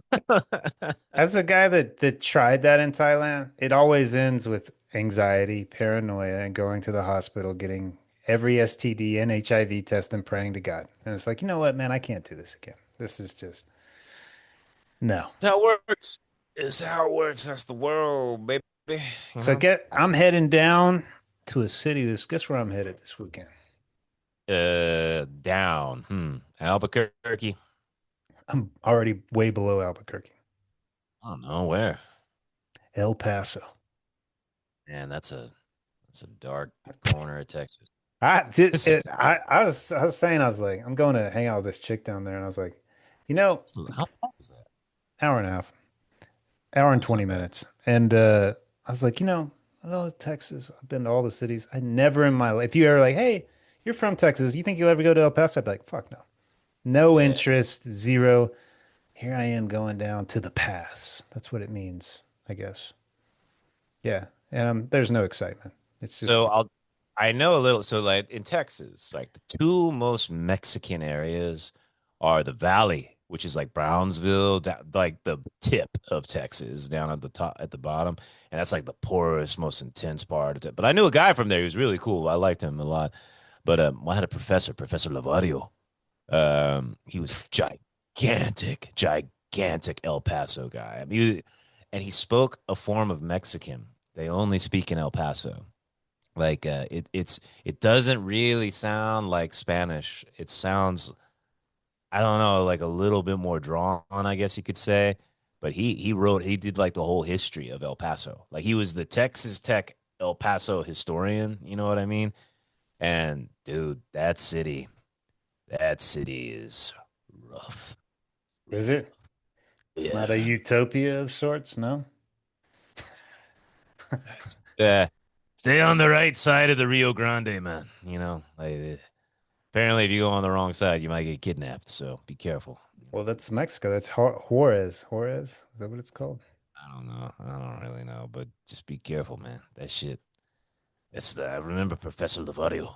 Speaker 2: as a guy that tried that in Thailand, it always ends with anxiety, paranoia, and going to the hospital, getting every STD and HIV test and praying to God. And it's like, you know what, man, I can't do this again. This is just no.
Speaker 1: How it works. It's how it works. That's the world, baby. You
Speaker 2: So
Speaker 1: know?
Speaker 2: I'm heading down to a city. Guess where I'm headed this weekend?
Speaker 1: Down. Albuquerque.
Speaker 2: I'm already way below Albuquerque.
Speaker 1: I don't know where.
Speaker 2: El Paso.
Speaker 1: Man, that's a dark corner of Texas.
Speaker 2: I was saying I was like I'm going to hang out with this chick down there, and I was like, you know,
Speaker 1: How far was that?
Speaker 2: hour and a half, hour and
Speaker 1: That's
Speaker 2: 20
Speaker 1: not bad.
Speaker 2: minutes, and I was like, I love Texas. I've been to all the cities. I never in my life. If you ever like, hey, you're from Texas, you think you'll ever go to El Paso? I'd be like, fuck no, no
Speaker 1: Yeah.
Speaker 2: interest, zero. Here I am going down to the pass. That's what it means, I guess. Yeah, and there's no excitement. It's
Speaker 1: So
Speaker 2: just,
Speaker 1: I know a little. So like in Texas, like the two most Mexican areas are the Valley, which is like Brownsville, like the tip of Texas, down at the top, at the bottom, and that's like the poorest, most intense part of it. But I knew a guy from there who was really cool. I liked him a lot. But I had a professor, Professor Lavario. He was gigantic El Paso guy. I mean, and he spoke a form of Mexican they only speak in El Paso. Like it doesn't really sound like Spanish. It sounds, I don't know, like a little bit more drawn, I guess you could say. But he did like the whole history of El Paso. Like he was the Texas Tech El Paso historian, you know what I mean? And dude, that city is rough.
Speaker 2: is it? It's not a
Speaker 1: Yeah.
Speaker 2: utopia of sorts, no?
Speaker 1: Yeah. Stay on the right side of the Rio Grande, man. You know, like apparently if you go on the wrong side, you might get kidnapped. So be careful.
Speaker 2: Well, that's Mexico. That's Juarez. Juarez? Is that what it's called?
Speaker 1: I don't know. I don't really know, but just be careful, man. That shit. I remember Professor Lavario.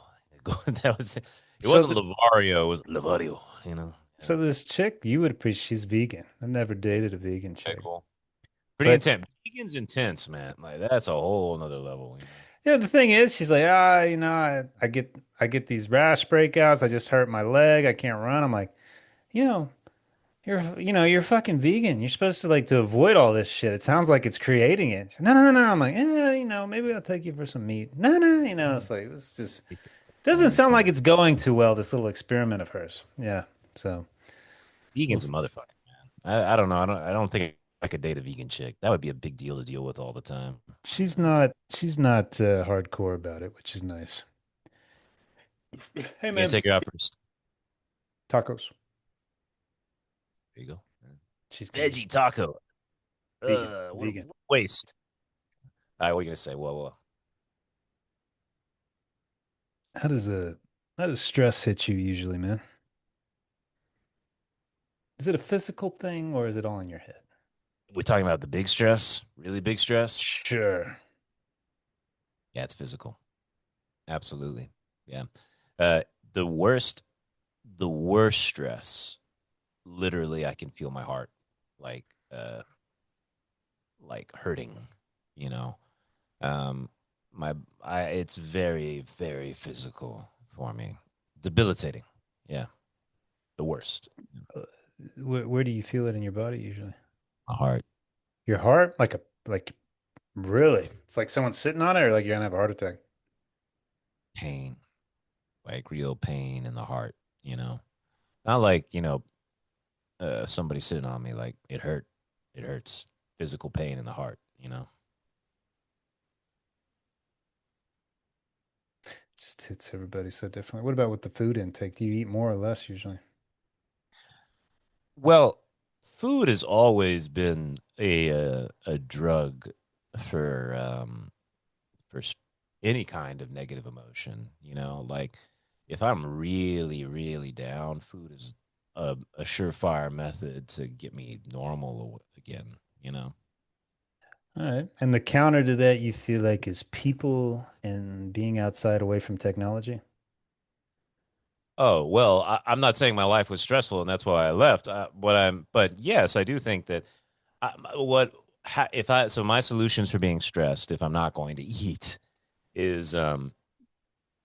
Speaker 1: That was it.
Speaker 2: So
Speaker 1: Wasn't
Speaker 2: the
Speaker 1: Lavario, it was Lavario, you know. Yeah.
Speaker 2: so this chick, you would appreciate she's vegan. I've never dated a vegan
Speaker 1: Okay,
Speaker 2: chick.
Speaker 1: cool. Pretty
Speaker 2: But
Speaker 1: intense. Vegan's intense, man. Like that's a whole nother level, you know.
Speaker 2: the thing is, she's like, I get these rash breakouts. I just hurt my leg. I can't run. I'm like, you know, you're fucking vegan. You're supposed to like to avoid all this shit. It sounds like it's creating it. She's, no, no, no, no. I'm like, maybe I'll take you for some meat. No, no, it's like it's just doesn't
Speaker 1: Man,
Speaker 2: sound like it's going too well, this little experiment of hers. Yeah. So we'll,
Speaker 1: vegan's a motherfucker. I don't know. I don't think I could date a vegan chick. That would be a big deal to deal with all the time.
Speaker 2: she's not hardcore about it, which is nice. Hey
Speaker 1: You gonna
Speaker 2: man,
Speaker 1: take her out first.
Speaker 2: tacos.
Speaker 1: There you go.
Speaker 2: She's gonna be
Speaker 1: Veggie taco.
Speaker 2: vegan,
Speaker 1: What a
Speaker 2: vegan.
Speaker 1: waste. All right, what are you gonna say? Whoa, whoa.
Speaker 2: How does a how does stress hit you usually, man? Is it a physical thing or is it all in your head?
Speaker 1: We're talking about the big stress, really big stress.
Speaker 2: Sure.
Speaker 1: Yeah, it's physical. Absolutely. Yeah. Uh, the worst, the worst stress. Literally, I can feel my heart like, like hurting. You know, um, my, it's very, very physical for me, debilitating. Yeah, the worst.
Speaker 2: Uh, where do you feel it in your body usually?
Speaker 1: My heart,
Speaker 2: Your heart? Like really? It's like someone's sitting on it or like you're gonna have a heart attack.
Speaker 1: pain, like real pain in the heart. You know, not like somebody sitting on me, like it hurt. It hurts. Physical pain in the heart. You know.
Speaker 2: Just hits everybody so differently. What about with the food intake? Do you eat more or less usually?
Speaker 1: Well, food has always been a drug for for any kind of negative emotion. You know, like if I'm really really down, food is a surefire method to get me normal again. You know.
Speaker 2: All right. And the counter to that you feel like is people and being outside away from technology?
Speaker 1: Oh well, I'm not saying my life was stressful and that's why I left. But yes, I do think that what if I so my solutions for being stressed if I'm not going to eat is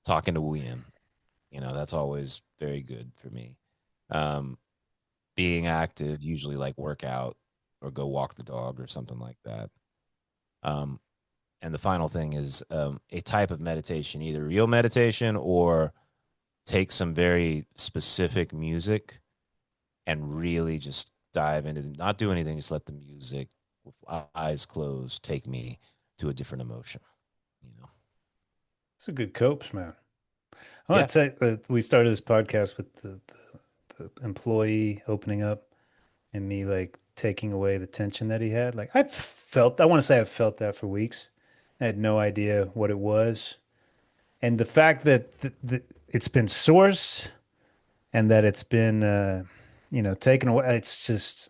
Speaker 1: talking to William. You know, that's always very good for me. Um, being active, usually like work out or go walk the dog or something like that. Um, and the final thing is a type of meditation, either real meditation or take some very specific music and really just dive into not do anything, just let the music with eyes closed take me to a different emotion, you know.
Speaker 2: It's a good copes, man. I
Speaker 1: Yeah.
Speaker 2: want to tell you that we started this podcast with the employee opening up and me like taking away the tension that he had. Like I want to say I've felt that for weeks. I had no idea what it was. And the fact that it's been sourced and that it's been, taken away, it's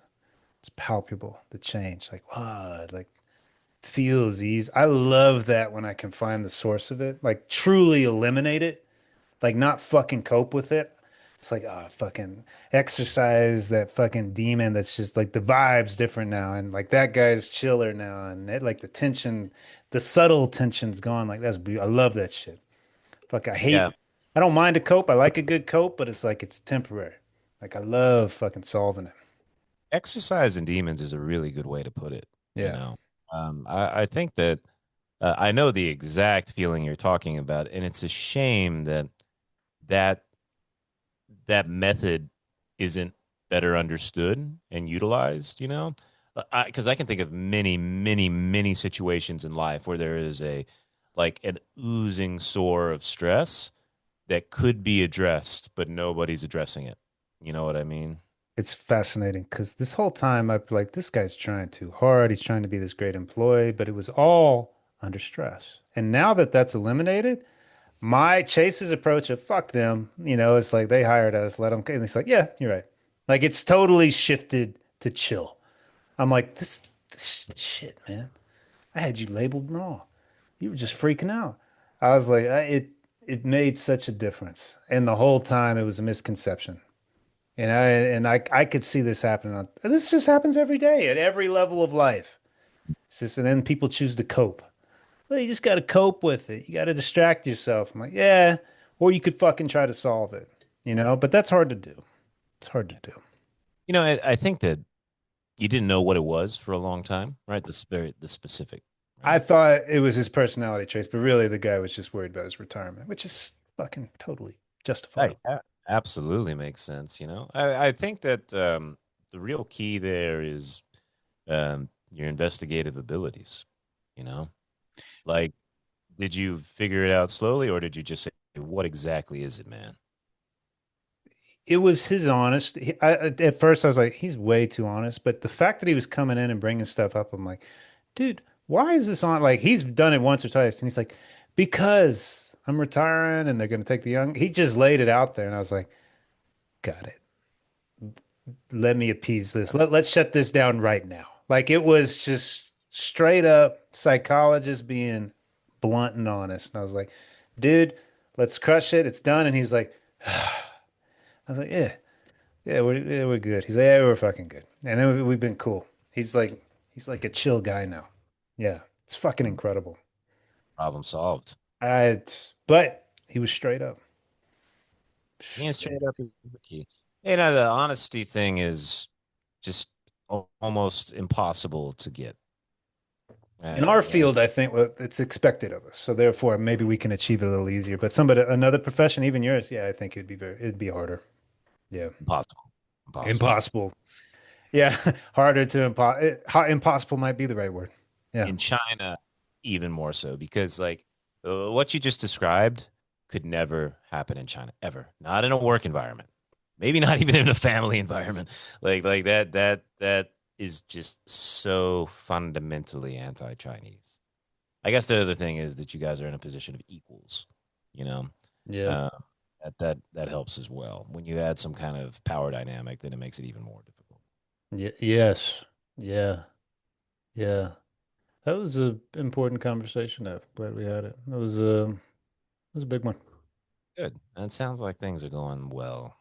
Speaker 2: palpable, the change. Like, wow, it, like feels easy. I love that when I can find the source of it, like truly eliminate it, like not fucking cope with it. It's like, oh, fucking exercise that fucking demon that's just like the vibe's different now. And like that guy's chiller now. And it, like the tension, the subtle tension's gone. Like that's beautiful. I love that shit. Fuck,
Speaker 1: Yeah.
Speaker 2: I don't mind a cope. I like a good cope, but it's like it's temporary. Like I love fucking solving it.
Speaker 1: Exercise and demons is a really good way to put it, you
Speaker 2: Yeah.
Speaker 1: know. I think that I know the exact feeling you're talking about, and it's a shame that that that method isn't better understood and utilized, you know? Because I can think of many, many, many situations in life where there is a like an oozing sore of stress that could be addressed, but nobody's addressing it. You know what I mean?
Speaker 2: It's fascinating because this whole time I've like, this guy's trying too hard. He's trying to be this great employee, but it was all under stress. And now that that's eliminated, my Chase's approach of fuck them, it's like they hired us, let them. And it's like, yeah, you're right. Like it's totally shifted to chill. I'm like, this shit, man. I had you labeled wrong. You were just freaking out. I was like, it made such a difference. And the whole time it was a misconception. And I could see this happening this just happens every day at every level of life. It's just, and then people choose to cope. Well, you just got to cope with it. You got to distract yourself. I'm like, yeah, or you could fucking try to solve it, but that's hard to do. It's hard to do.
Speaker 1: You know, I think that you didn't know what it was for a long time, right? The specific,
Speaker 2: I
Speaker 1: right?
Speaker 2: thought it was his personality traits, but really the guy was just worried about his retirement, which is fucking totally
Speaker 1: Right.
Speaker 2: justifiable.
Speaker 1: Absolutely makes sense. You know, I think that the real key there is your investigative abilities. You know, like, did you figure it out slowly, or did you just say, "What exactly is it, man?"
Speaker 2: It was his honest. At first, I was like, he's way too honest. But the fact that he was coming in and bringing stuff up, I'm like, dude, why is this on? Like, he's done it once or twice. And he's like, because I'm retiring and they're going to take the young. He just laid it out there. And I was like, got it. Let me appease this. Let's shut this down right now. Like it was just straight up psychologist being blunt and honest. And I was like, dude, let's crush it. It's done. And he was like, I was like, yeah, we're good. He's like, yeah, we're fucking good. And then we've been cool. He's like a chill guy now. Yeah, it's fucking incredible.
Speaker 1: Problem solved.
Speaker 2: But he was straight up.
Speaker 1: Being
Speaker 2: Straight
Speaker 1: straight
Speaker 2: up.
Speaker 1: up is the key. You know, the honesty thing is just almost impossible to get.
Speaker 2: In our
Speaker 1: Yeah,
Speaker 2: field, I think well, it's expected of us. So therefore, maybe we can achieve it a little easier. But somebody, another profession, even yours, yeah, I think it'd be harder. Yeah.
Speaker 1: impossible. Impossible.
Speaker 2: Impossible. Yeah. Harder to impossible might be the right word. Yeah.
Speaker 1: In China, even more so, because like what you just described could never happen in China, ever. Not in a work environment. Maybe not even in a family environment. Like that is just so fundamentally anti-Chinese. I guess the other thing is that you guys are in a position of equals, you know.
Speaker 2: Yeah.
Speaker 1: Uh, that helps as well. When you add some kind of power dynamic, then it makes it even more difficult.
Speaker 2: Yes. Yeah. Yeah. That was a important conversation. I'm glad we had it. That was a big one.
Speaker 1: Good. And it sounds like things are going well.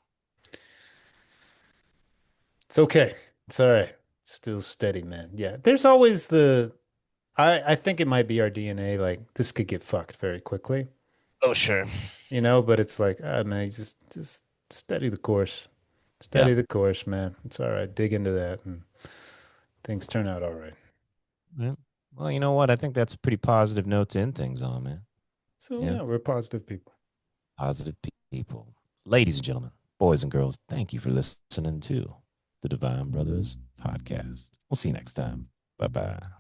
Speaker 2: It's okay. It's all right. Still steady, man. Yeah. There's always I think it might be our DNA. Like this could get fucked very quickly,
Speaker 1: Oh, sure.
Speaker 2: but it's like, ah, man, you just steady the course.
Speaker 1: Yeah.
Speaker 2: Steady the course, man. It's all right. Dig into that and things turn out all right.
Speaker 1: Yeah. Well, you know what? I think that's a pretty positive note to end things on, man.
Speaker 2: So
Speaker 1: Yeah.
Speaker 2: yeah, we're positive people.
Speaker 1: Positive people. Ladies and gentlemen, boys and girls, thank you for listening to the Divine Brothers podcast. We'll see you next time. Bye bye.